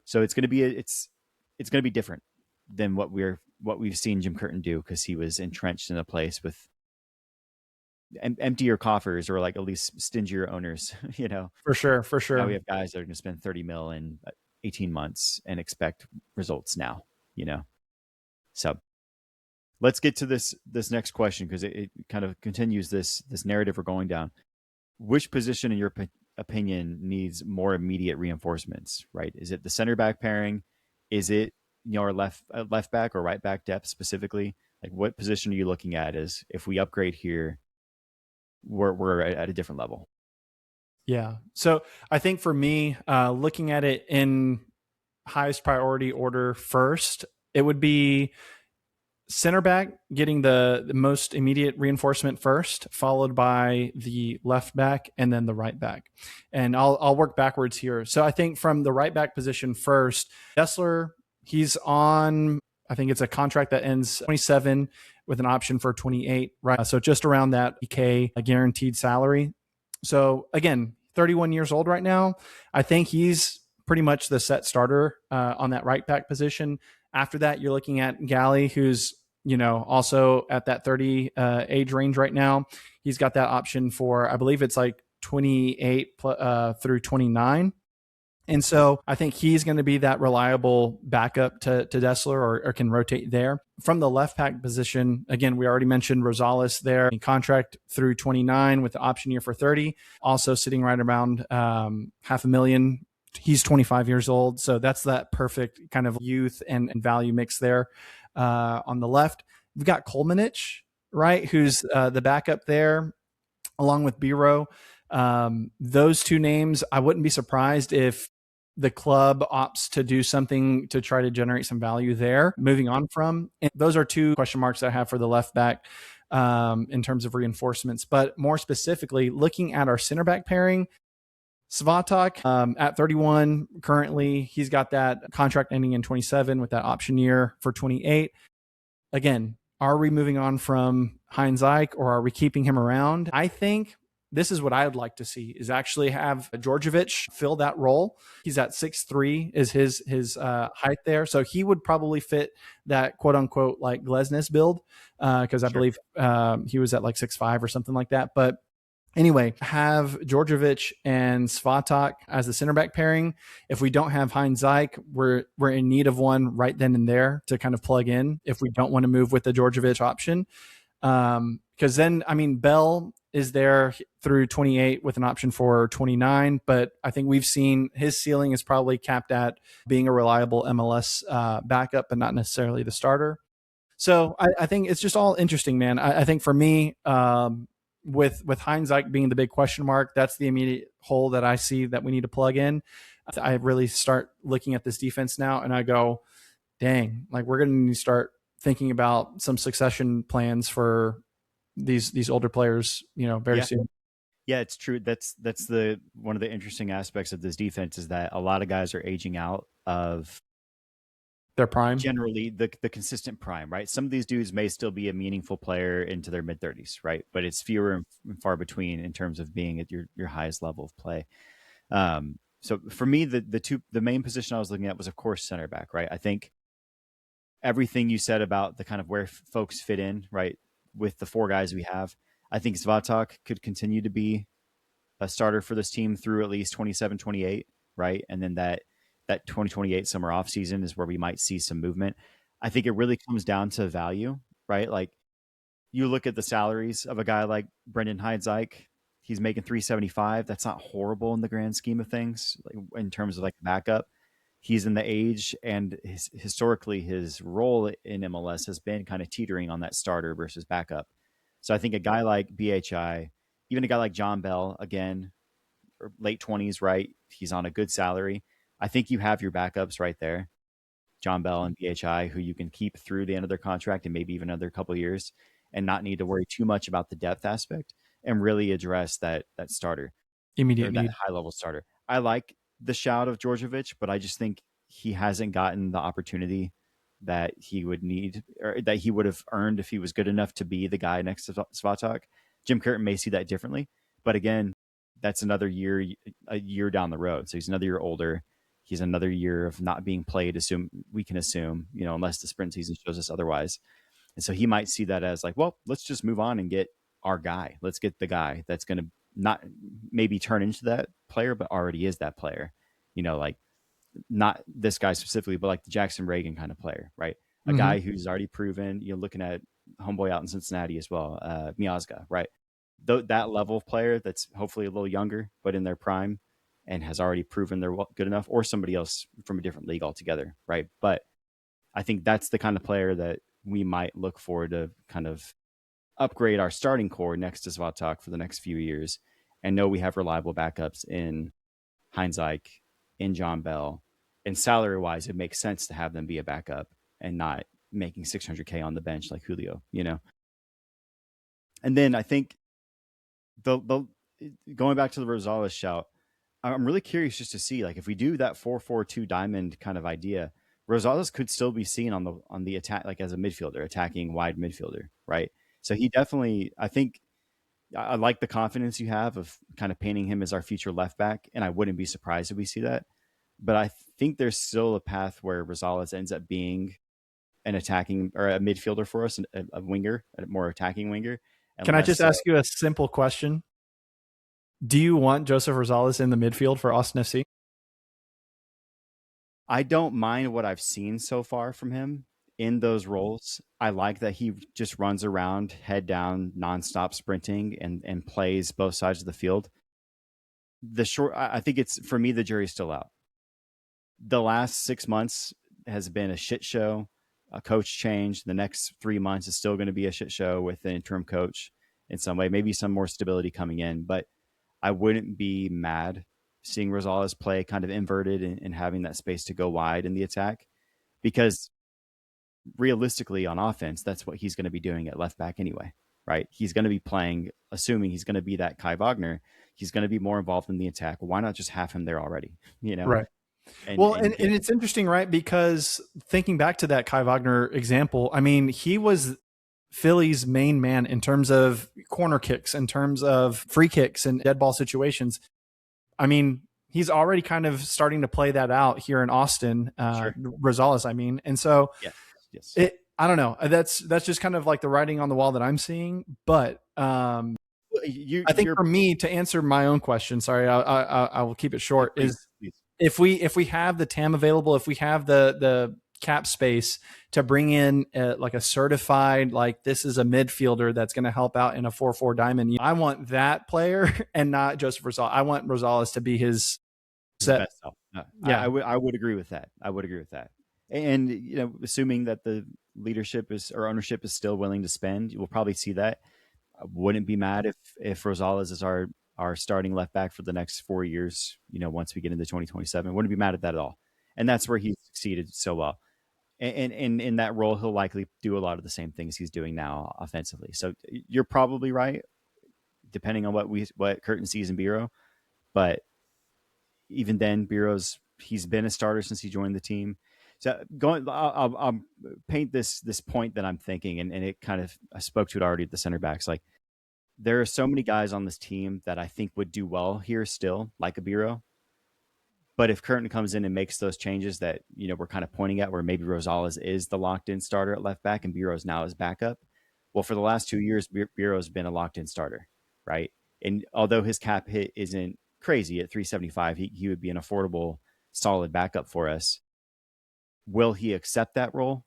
So it's going to be it's going to be different than what we've seen Jim Curtin do, because he was entrenched in a place with emptier coffers, or like at least stingier owners. For sure. For Now we sure. have guys that are going to spend 30 mil in 18 months and expect results now. So let's get to this next question, because it kind of continues this narrative we're going down. Which position, in your opinion, needs more immediate reinforcements? Right? Is it the center back pairing? Is it our left back or right back depth specifically? Like, what position are you looking at as if we upgrade here, we're at a different level? Yeah. So I think for me, looking at it in highest priority order first, it would be center back getting the most immediate reinforcement first, followed by the left back and then the right back. And I'll work backwards here. So I think from the right back position first, Dessler, he's on, I think it's a contract that ends 27 with an option for 28, right? So just around that K guaranteed salary. So again, 31 years old right now. I think he's pretty much the set starter on that right back position. After that, you're looking at Galley, who's also at that 30 age range right now. He's got that option for, I believe it's like 28 through 29. And so I think he's going to be that reliable backup to Dessler, or can rotate there. From the left back position, again, we already mentioned Rosales there, in contract through 29 with the option year for 30, also sitting right around $500,000. He's 25 years old. So that's that perfect kind of youth and value mix there. On the left, we've got Kolmanich, right, who's the backup there, along with Biro. Those two names, I wouldn't be surprised if the club opts to do something to try to generate some value there. Moving on from, and those are two question marks I have for the left back in terms of reinforcements. But more specifically, looking at our center back pairing, Svatak at 31 currently, he's got that contract ending in 27 with that option year for 28. Again, are we moving on from Heinz Eich, or are we keeping him around? I think this is what I would like to see, is actually have Djordjevic fill that role. He's at 6'3" is his height there. So he would probably fit that quote unquote like Glesnes build, because I believe he was at like 6'5" or something like that. But anyway, have Djordjevic and Svatak as the center back pairing. If we don't have Heinz Eich, we're in need of one right then and there to kind of plug in if we don't want to move with the Djordjevic option. Because then, I mean, Bell is there through 28 with an option for 29, but I think we've seen his ceiling is probably capped at being a reliable MLS backup, but not necessarily the starter. So I think it's just all interesting, man. I think for me, with Heinz Eich being the big question mark, that's the immediate hole that I see that we need to plug in. I really start looking at this defense now and I go, dang, like we're going to need to start thinking about some succession plans for these older players, very soon. Yeah, it's true. That's the one of the interesting aspects of this defense is that a lot of guys are aging out of their prime. Generally, the consistent prime, right? Some of these dudes may still be a meaningful player into their mid 30s, right? But it's fewer and far between in terms of being at your highest level of play. So for me, the main position I was looking at was, of course, center back, right? I think everything you said about the kind of where folks fit in, right, with the four guys we have, I think Svatak could continue to be a starter for this team through at least 27, 28, right? And then that 2028 summer off season is where we might see some movement. I think it really comes down to value, right? Like you look at the salaries of a guy like Brendan Heinz Eich, he's making 375. That's not horrible in the grand scheme of things, like, in terms of like backup. He's in the age, and historically his role in MLS has been kind of teetering on that starter versus backup. So I think a guy like BHI, even a guy like John Bell, again, late 20s, right? He's on a good salary. I think you have your backups right there, John Bell and BHI, who you can keep through the end of their contract and maybe even another couple of years and not need to worry too much about the depth aspect and really address that starter, immediate that need. high level starter. I like the shout of Djordjevic, but I just think he hasn't gotten the opportunity that he would need, or that he would have earned if he was good enough to be the guy next to Svatak. Jim Curtin may see that differently, but again, that's a year down the road. So he's another year older. He's another year of not being played. We can assume, unless the sprint season shows us otherwise. And so he might see that as like, well, let's just move on and get our guy. Let's get the guy that's going to not maybe turn into that player, but already is that player. Like not this guy specifically, but like the Jackson Reagan kind of player, right? A guy who's already proven, looking at homeboy out in Cincinnati as well, Miazga, right? That level of player that's hopefully a little younger, but in their prime and has already proven they're good enough, or somebody else from a different league altogether, right? But I think that's the kind of player that we might look for to kind of upgrade our starting core next to Svatak for the next few years, and know we have reliable backups in Heinz Eich, in John Bell, and salary-wise, it makes sense to have them be a backup and not making $600K on the bench like Julio, And then I think the going back to the Rosales shout, I'm really curious just to see, like, if we do that 4-4-2 diamond kind of idea, Rosales could still be seen on the attack, like as a midfielder, attacking wide midfielder, right? So he definitely, I think, I like the confidence you have of kind of painting him as our future left back, and I wouldn't be surprised if we see that. But I think there's still a path where Rosales ends up being an attacking or a midfielder for us, a winger, a more attacking winger. Can I just ask you a simple question? Do you want Joseph Rosales in the midfield for Austin FC? I don't mind what I've seen so far from him in those roles. I like that he just runs around, head down, nonstop sprinting, and plays both sides of the field. I think it's, for me, the jury's still out. The last 6 months has been a shit show. A coach change. The next 3 months is still going to be a shit show with an interim coach in some way. Maybe some more stability coming in, but I wouldn't be mad seeing Rosales play kind of inverted and having that space to go wide in the attack, because realistically on offense, that's what he's going to be doing at left back anyway, right? He's going to be playing, assuming he's going to be that Kai Wagner, he's going to be more involved in the attack. Why not just have him there already, you know? Right. And, Well, and and it's interesting, right? Because thinking back to that Kai Wagner example, I mean, he was Philly's main man in terms of corner kicks, in terms of free kicks and dead ball situations. I mean, he's already kind of starting to play that out here in Austin, sure. Rosales, I mean. And so Yes. I don't know. That's just kind of like the writing on the wall that I'm seeing. But I think for me, to answer my own question, sorry, I will keep it short, please. If we have the TAM available, if we have the cap space to bring in like a certified, like this is a midfielder that's going to help out in a 4-4 diamond, I want that player and not just Rosales. I want Rosales to be his best self. Yeah, I would agree with that. And assuming that the leadership or ownership is still willing to spend, we'll probably see that. I wouldn't be mad if Rosales is our starting left back for the next 4 years, once we get into 2027. Wouldn't be mad at that at all. And that's where he succeeded so well. And in that role, he'll likely do a lot of the same things he's doing now offensively. So you're probably right, depending on what Curtin sees in Biro. But even then, he's been a starter since he joined the team. So I'll paint this point that I'm thinking, and it kind of, I spoke to it already at the center backs. Like, there are so many guys on this team that I think would do well here still, like a Biro. But if Curtin comes in and makes those changes that we're kind of pointing at, where maybe Rosales is the locked-in starter at left back and Biro's now his backup, well, for the last 2 years, Biro's been a locked-in starter, right? And although his cap hit isn't crazy at 375, he would be an affordable, solid backup for us. Will he accept that role?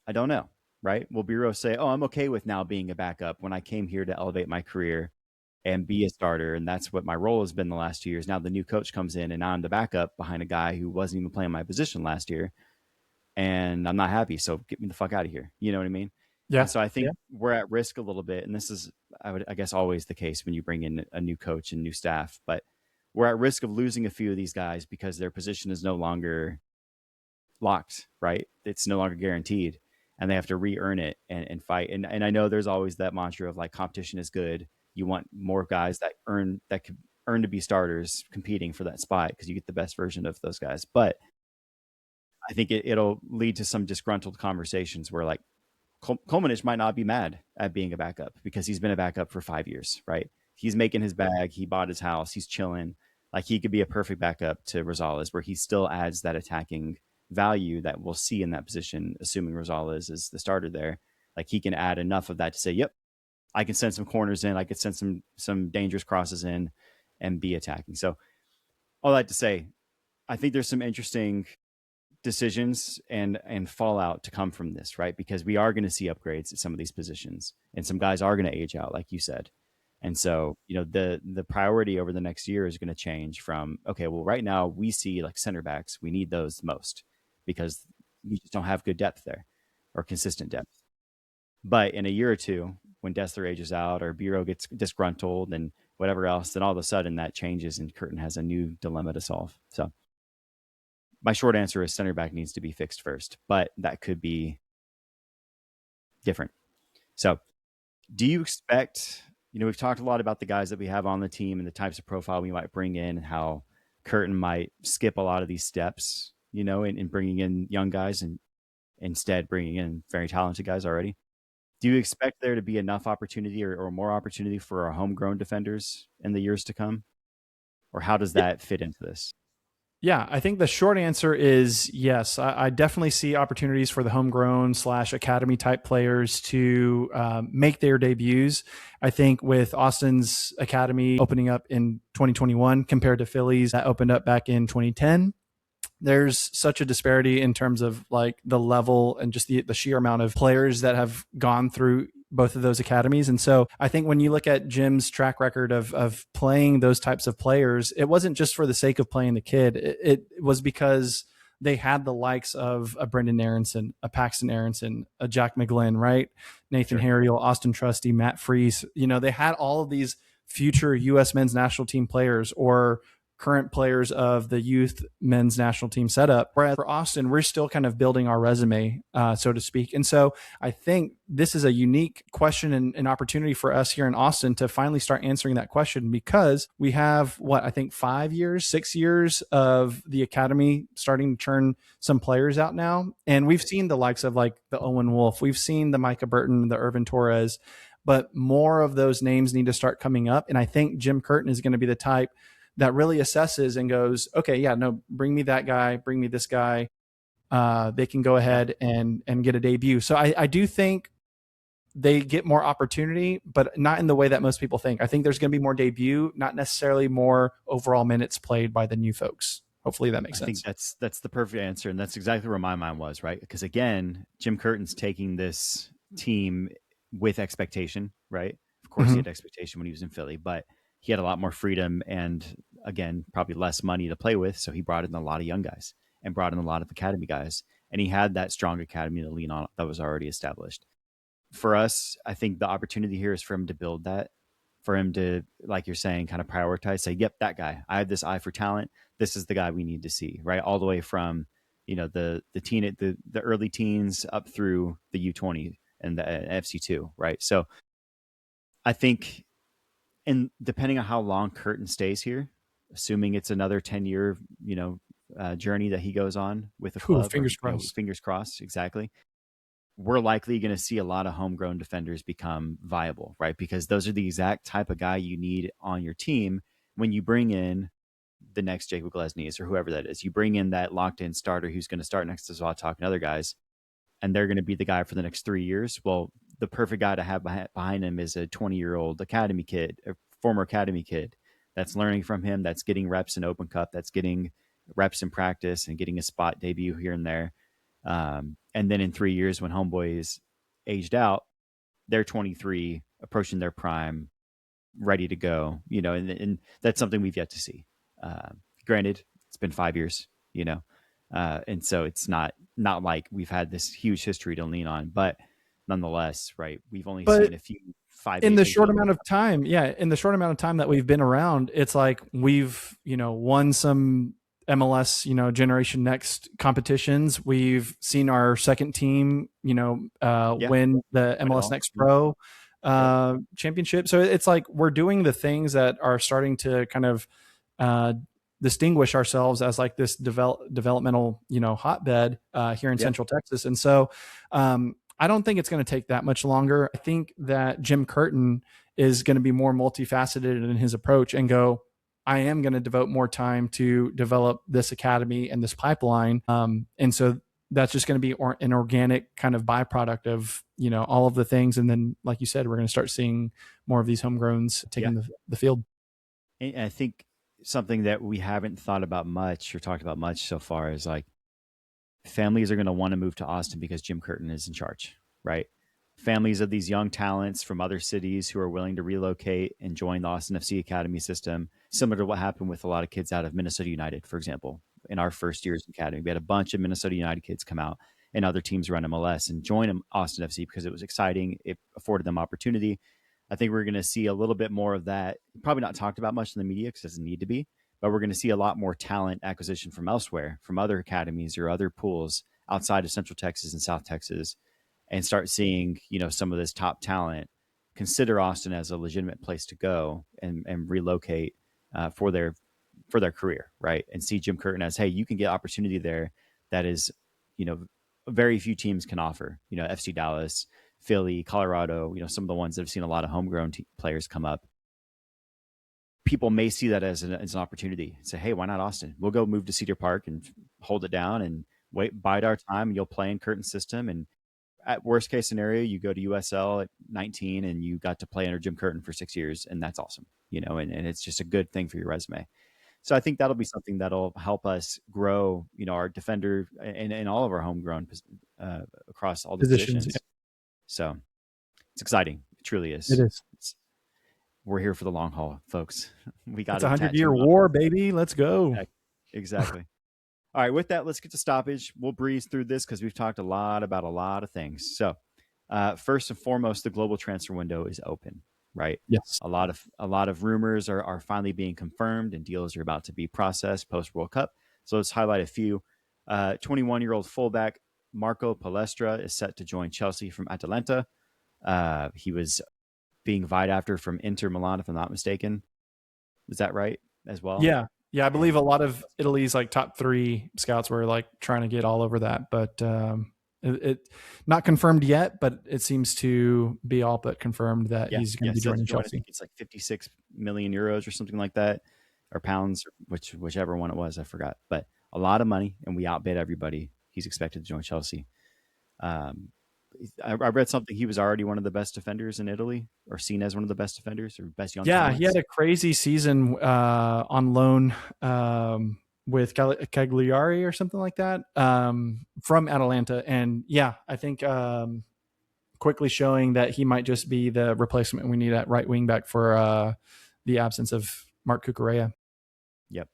I don't know, right? Will Biro say, "Oh, I'm okay with now being a backup when I came here to elevate my career and be a starter, and that's what my role has been the last 2 years. Now the new coach comes in, and now I'm the backup behind a guy who wasn't even playing my position last year, and I'm not happy. So get me the fuck out of here." You know what I mean? Yeah. And so I think we're at risk a little bit, and this is, I guess, always the case when you bring in a new coach and new staff. But we're at risk of losing a few of these guys because their position is no longer locked, right? It's no longer guaranteed, and they have to re-earn it and fight. And I know there's always that mantra of like, competition is good. You want more guys that could earn to be starters competing for that spot, because you get the best version of those guys. But I think it'll lead to some disgruntled conversations where, like, Kolmanich might not be mad at being a backup because he's been a backup for 5 years, right? He's making his bag. He bought his house. He's chilling. Like, he could be a perfect backup to Rosales, where he still adds that attacking value that we'll see in that position, assuming Rosales is the starter there. Like, he can add enough of that to say, yep, I can send some corners in. I could send some dangerous crosses in and be attacking. So all that to say, I think there's some interesting decisions and fallout to come from this, right? Because we are going to see upgrades at some of these positions, and some guys are going to age out, like you said. And so, the priority over the next year is going to change from, okay, well, right now we see like center backs, we need those most because we just don't have good depth there or consistent depth. But in a year or two, when Dessler ages out or Biro gets disgruntled and whatever else, then all of a sudden that changes and Curtin has a new dilemma to solve. So my short answer is center back needs to be fixed first, but that could be different. So do you expect, we've talked a lot about the guys that we have on the team and the types of profile we might bring in and how Curtin might skip a lot of these steps, in bringing in young guys and instead bringing in very talented guys already. Do you expect there to be enough opportunity or more opportunity for our homegrown defenders in the years to come? Or how does that fit into this? Yeah, I think the short answer is yes. I definitely see opportunities for the homegrown / academy type players to make their debuts. I think with Austin's academy opening up in 2021 compared to Philly's that opened up back in 2010, there's such a disparity in terms of like the level and just the sheer amount of players that have gone through both of those academies. And so I think when you look at Jim's track record of playing those types of players, it wasn't just for the sake of playing the kid. It was because they had the likes of a Brendan Aronson, a Paxton Aronson, a Jack McGlynn, right? Nathan Harriel, Austin Trusty, Matt Freese. You know, they had all of these future U.S. men's national team players or current players of the youth men's national team setup. Whereas for Austin, we're still kind of building our resume, so to speak. And so I think this is a unique question and opportunity for us here in Austin to finally start answering that question, because we have what I think 5 years, 6 years of the academy starting to churn some players out now. And we've seen the likes of like the Owen Wolf, we've seen the Micah Burton, the Irvin Torres, but more of those names need to start coming up. And I think Jim Curtin is going to be the type that really assesses and goes, okay, yeah, no, bring me that guy, bring me this guy. They can go ahead and get a debut. So I do think they get more opportunity, but not in the way that most people think. I think there's going to be more debut, not necessarily more overall minutes played by the new folks. Hopefully that makes sense. I think that's the perfect answer, and that's exactly where my mind was, right? Because again, Jim Curtin's taking this team with expectation, right? Of course, he had expectation when he was in Philly, but he had a lot more freedom and, again, probably less money to play with. So he brought in a lot of young guys and brought in a lot of academy guys. And he had that strong academy to lean on that was already established. For us, I think the opportunity here is for him to build that, for him to, like you're saying, kind of prioritize, say, yep, that guy. I have this eye for talent. This is the guy we need to see, right? All the way from, the early teens up through the U20 and the FC2, right? So I think, and depending on how long Curtin stays here, assuming it's another 10-year, journey that he goes on with the club, fingers crossed. Fingers crossed, exactly. We're likely going to see a lot of homegrown defenders become viable, right? Because those are the exact type of guy you need on your team when you bring in the next Jacob Glesnes or whoever that is. You bring in that locked-in starter who's going to start next to Zlatok and other guys, and they're going to be the guy for the next 3 years. Well, the perfect guy to have behind him is a 20-year-old academy kid, a former academy kid that's learning from him, that's getting reps in Open Cup, that's getting reps in practice and getting a spot debut here and there. And then in 3 years, when Homeboy is aged out, they're 23, approaching their prime, ready to go, and that's something we've yet to see. Granted, it's been 5 years, and so it's not like we've had this huge history to lean on, but nonetheless, right, we've only seen a few in the short amount of time. Yeah, in the short amount of time that we've been around, it's like we've won some MLS Generation Next competitions. We've seen our second team win the MLS Next Pro championship. So it's like we're doing the things that are starting to kind of distinguish ourselves as like this developmental hotbed here in Central Texas. And so I don't think it's going to take that much longer. I think that Jim Curtin is going to be more multifaceted in his approach and go, I am going to devote more time to develop this academy and this pipeline. And so that's just going to be an organic kind of byproduct of, all of the things. And then, like you said, we're going to start seeing more of these homegrowns taking the field. And I think something that we haven't thought about much or talked about much so far is like families are going to want to move to Austin because Jim Curtin is in charge, right? Families of these young talents from other cities who are willing to relocate and join the Austin FC Academy system, similar to what happened with a lot of kids out of Minnesota United, for example. In our first years in academy, we had a bunch of Minnesota United kids come out and other teams run MLS and join Austin FC because it was exciting. It afforded them opportunity. I think we're going to see a little bit more of that. Probably not talked about much in the media because it doesn't need to be, but we're going to see a lot more talent acquisition from elsewhere, from other academies or other pools outside of Central Texas and South Texas, and start seeing, some of this top talent consider Austin as a legitimate place to go and relocate for their career, right? And see Jim Curtin as, hey, you can get opportunity there that is, very few teams can offer. FC Dallas, Philly, Colorado, some of the ones that have seen a lot of homegrown players come up. People may see that as an opportunity. Say, hey, why not Austin? We'll go move to Cedar Park and hold it down and bide our time. And you'll play in Curtin's system. And at worst case scenario, you go to USL at 19 and you got to play under Jim Curtin for 6 years. And that's awesome, and it's just a good thing for your resume. So I think that'll be something that'll help us grow, our defender and all of our homegrown across all the Positions. Yeah, positions. So it's exciting. It truly it is. is. We're here for the long haul, folks. We got It's a a 100-year tattoo on. war, baby. Let's go. Exactly. All right, with that, let's get to stoppage. We'll breeze through this because we've talked a lot about a lot of things. So, first and foremost, the global transfer window is open, right? Yes. A lot of rumors are finally being confirmed, and deals are about to be processed post World Cup. So let's highlight a few. 21-year-old fullback Marco Palestra is set to join Chelsea from Atalanta. He was being vied after from Inter Milan, if I'm not mistaken. Is that right as well? Yeah. Yeah. I believe a lot of Italy's like top 3 scouts were like trying to get all over that, but it not confirmed yet, but it seems to be all but confirmed that Yeah, he's going yeah. to be Set to joining join. I Chelsea. think it's like 56 million euros or something like that, or pounds, whichever one it was. I forgot, but a lot of money, and we outbid everybody. He's expected to join Chelsea. Um, I read something. He was already one of the best defenders in Italy, or seen as one of the best defenders or best young Yeah, he had talents. a crazy season on loan with Cagliari or something like that from Atalanta, and yeah, I think quickly showing that he might just be the replacement we need at right wing back for the absence of Mark Cucurella. Yep.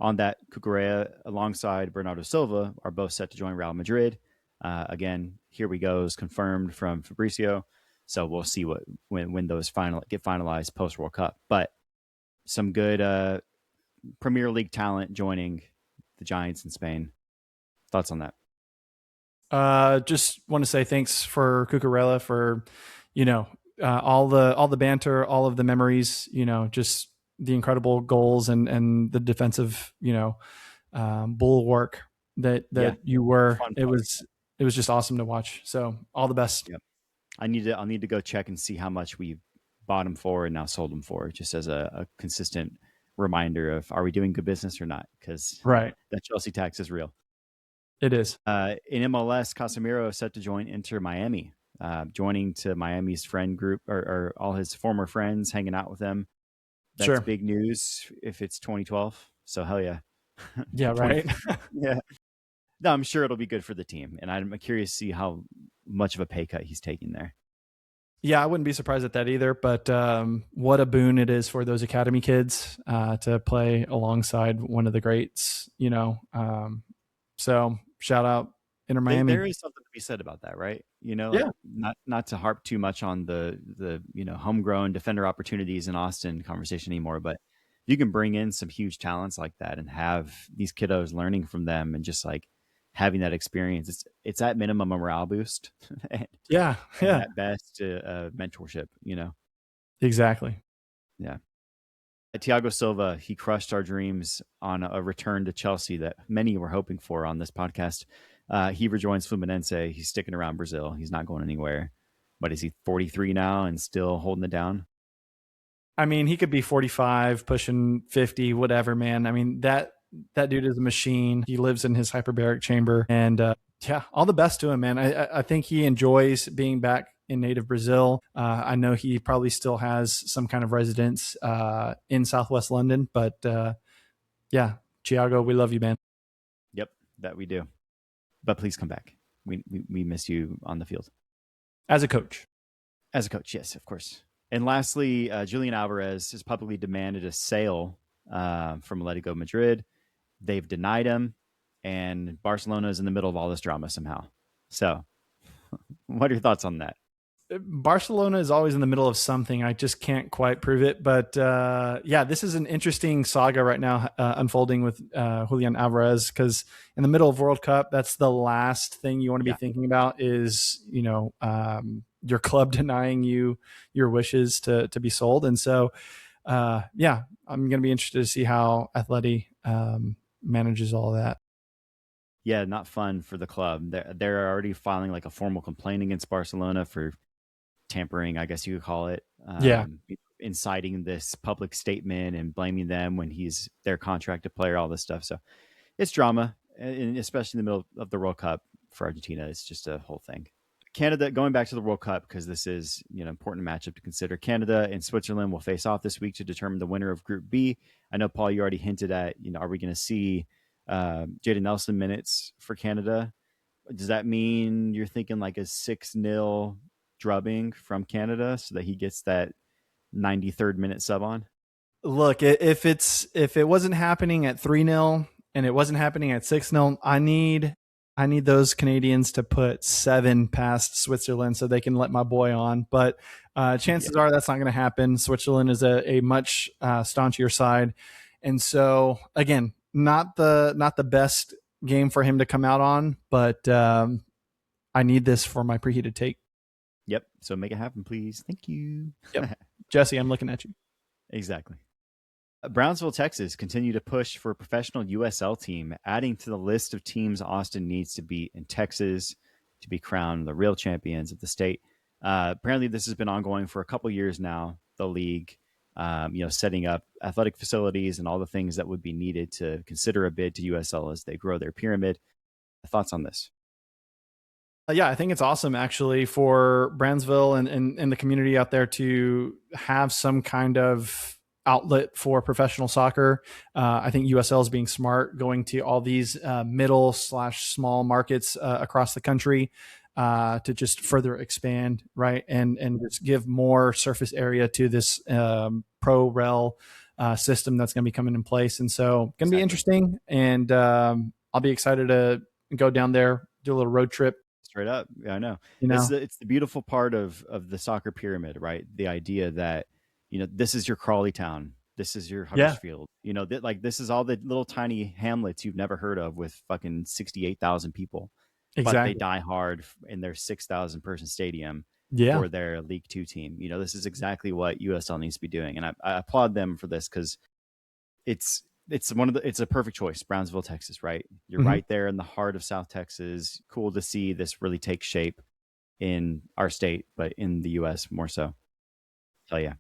On that, Cucurella alongside Bernardo Silva are both set to join Real Madrid. Again, here we go is confirmed from Fabricio. So we'll see when those get finalized post World Cup. But some good Premier League talent joining the Giants in Spain. Thoughts on that? Just want to say thanks for Cucurella for, all the banter, all of the memories, just the incredible goals and the defensive, bulwark that Yeah, you were. fun It player. was just awesome to watch. So all the best. Yep. I'll need to go check and see how much we bought him for and now sold him for, just as a consistent reminder of, are we doing good business or not? Because Right. that Chelsea tax is real. It is. In MLS, Casemiro is set to join Inter Miami, joining to Miami's friend group, or all his former friends hanging out with them. That's Sure. big news if it's 2012. So hell yeah. Yeah. 20, Right. yeah. No, I'm sure it'll be good for the team. And I'm curious to see how much of a pay cut he's taking there. Yeah, I wouldn't be surprised at that either. But what a boon it is for those academy kids to play alongside one of the greats. So shout out Inter Miami. There is something to be said about that, right? Like, Yeah. not to harp too much on the homegrown defender opportunities in Austin conversation anymore, but you can bring in some huge talents like that and have these kiddos learning from them and just like having that experience. It's at minimum a morale boost, and, Yeah. and Yeah. at best mentorship. Exactly. Yeah. Thiago Silva, he crushed our dreams on a return to Chelsea that many were hoping for on this podcast. He rejoins Fluminense. He's sticking around Brazil. He's not going anywhere. But is he 43 now and still holding it down? I mean, he could be 45, pushing 50, whatever, man. I mean, that dude is a machine. He lives in his hyperbaric chamber, and yeah, all the best to him, man. I think he enjoys being back in native Brazil. I know he probably still has some kind of residence in Southwest London, but yeah, Thiago, we love you, man. Yep, that we do. But please come back. We miss you on the field. As a coach. As a coach, yes, of course. And lastly, Julian Alvarez has publicly demanded a sale from Atletico Madrid. They've denied him, and Barcelona is in the middle of all this drama somehow. So, what are your thoughts on that? Barcelona is always in the middle of something. I just can't quite prove it. But yeah, this is an interesting saga right now unfolding with Julian Alvarez, because in the middle of World Cup, that's the last thing you want to be thinking about is, your club denying you your wishes to be sold. And so, yeah, I'm going to be interested to see how Atleti manages all that. Yeah, not fun for the club. They're already filing like a formal complaint against Barcelona for tampering, I guess you could call it, Yeah. inciting this public statement and blaming them when he's their contracted player, all this stuff. So it's drama, and especially in the middle of the World Cup for Argentina. It's just a whole thing. Canada, going back to the World Cup, because this is an important matchup to consider. Canada and Switzerland will face off this week to determine the winner of Group B. I know, Paul, you already hinted at, are we going to see Jaden Nelson minutes for Canada? Does that mean you're thinking like a 6-0 drubbing from Canada so that he gets that 93rd minute sub on? Look, if it wasn't happening at 3-0 and it wasn't happening at 6-0, I need those Canadians to put 7 past Switzerland so they can let my boy on. But chances are that's not going to happen. Switzerland is a much staunchier side, and so again, not the best game for him to come out on. But I need this for my preheated take. Yep. So make it happen, please. Thank you. Yep. Jesse, I'm looking at you. Exactly. Brownsville, Texas continue to push for a professional USL team, adding to the list of teams Austin needs to beat in Texas to be crowned the real champions of the state. Apparently, this has been ongoing for a couple years now, the league, setting up athletic facilities and all the things that would be needed to consider a bid to USL as they grow their pyramid. Thoughts on this? Yeah, I think it's awesome actually for Brownsville and the community out there to have some kind of outlet for professional soccer. I think USL is being smart, going to all these middle/small markets across the country to just further expand, right, and just give more surface area to this pro rel system that's going to be coming in place. And so, going to be interesting, and I'll be excited to go down there, do a little road trip. Straight up, yeah, I know. It's the beautiful part of the soccer pyramid, right? The idea that this is your Crawley Town, this is your Huddersfield, this is all the little tiny hamlets you've never heard of with fucking 68,000 people, exactly. But they die hard in their 6,000 person stadium for their League Two team. This is exactly what USL needs to be doing, and I applaud them for this because it's a perfect choice. Brownsville, Texas, right? You're right there in the heart of South Texas. Cool to see this really take shape in our state, but in the US more so. So yeah.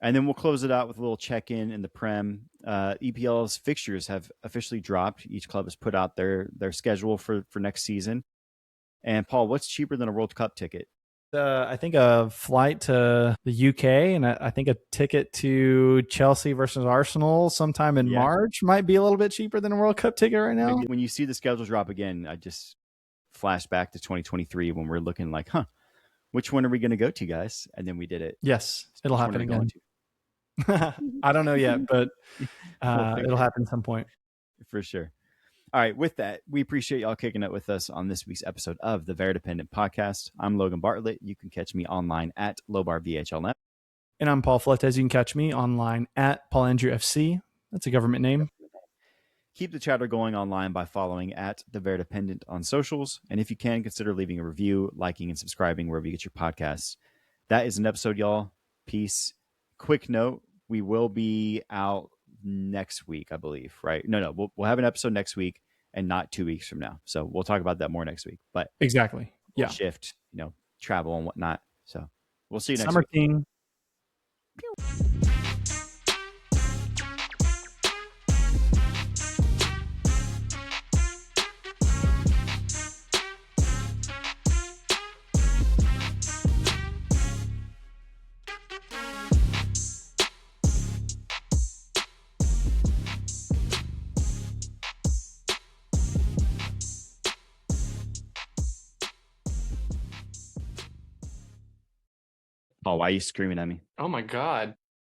And then we'll close it out with a little check-in in the Prem. EPL's fixtures have officially dropped. Each club has put out their schedule for next season. And Paul, what's cheaper than a World Cup ticket? I think a flight to the UK and I think a ticket to Chelsea versus Arsenal sometime in March might be a little bit cheaper than a World Cup ticket right now. When you see the schedule drop again, I just flash back to 2023 when we're looking like, which one are we going to go to, guys? And then we did it. Yes, it'll happen again. I don't know yet, but it'll happen at some point. For sure. All right, with that, we appreciate y'all kicking it with us on this week's episode of the Verdependent podcast. I'm Logan Bartlett. You can catch me online at Lobar VHLNet. And I'm Paul Fletes. You can catch me online at Paul Andrew FC. That's a government name. Keep the chatter going online by following at the Verdependent on socials. And if you can, consider leaving a review, liking, and subscribing wherever you get your podcasts. That is an episode, y'all. Peace. Quick note, we will be out next week, I believe, right? No, we'll have an episode next week and not 2 weeks from now. So we'll talk about that more next week. But exactly, we'll shift, travel and whatnot. So we'll see you next Summer week. King. Oh, why are you screaming at me? Oh my God.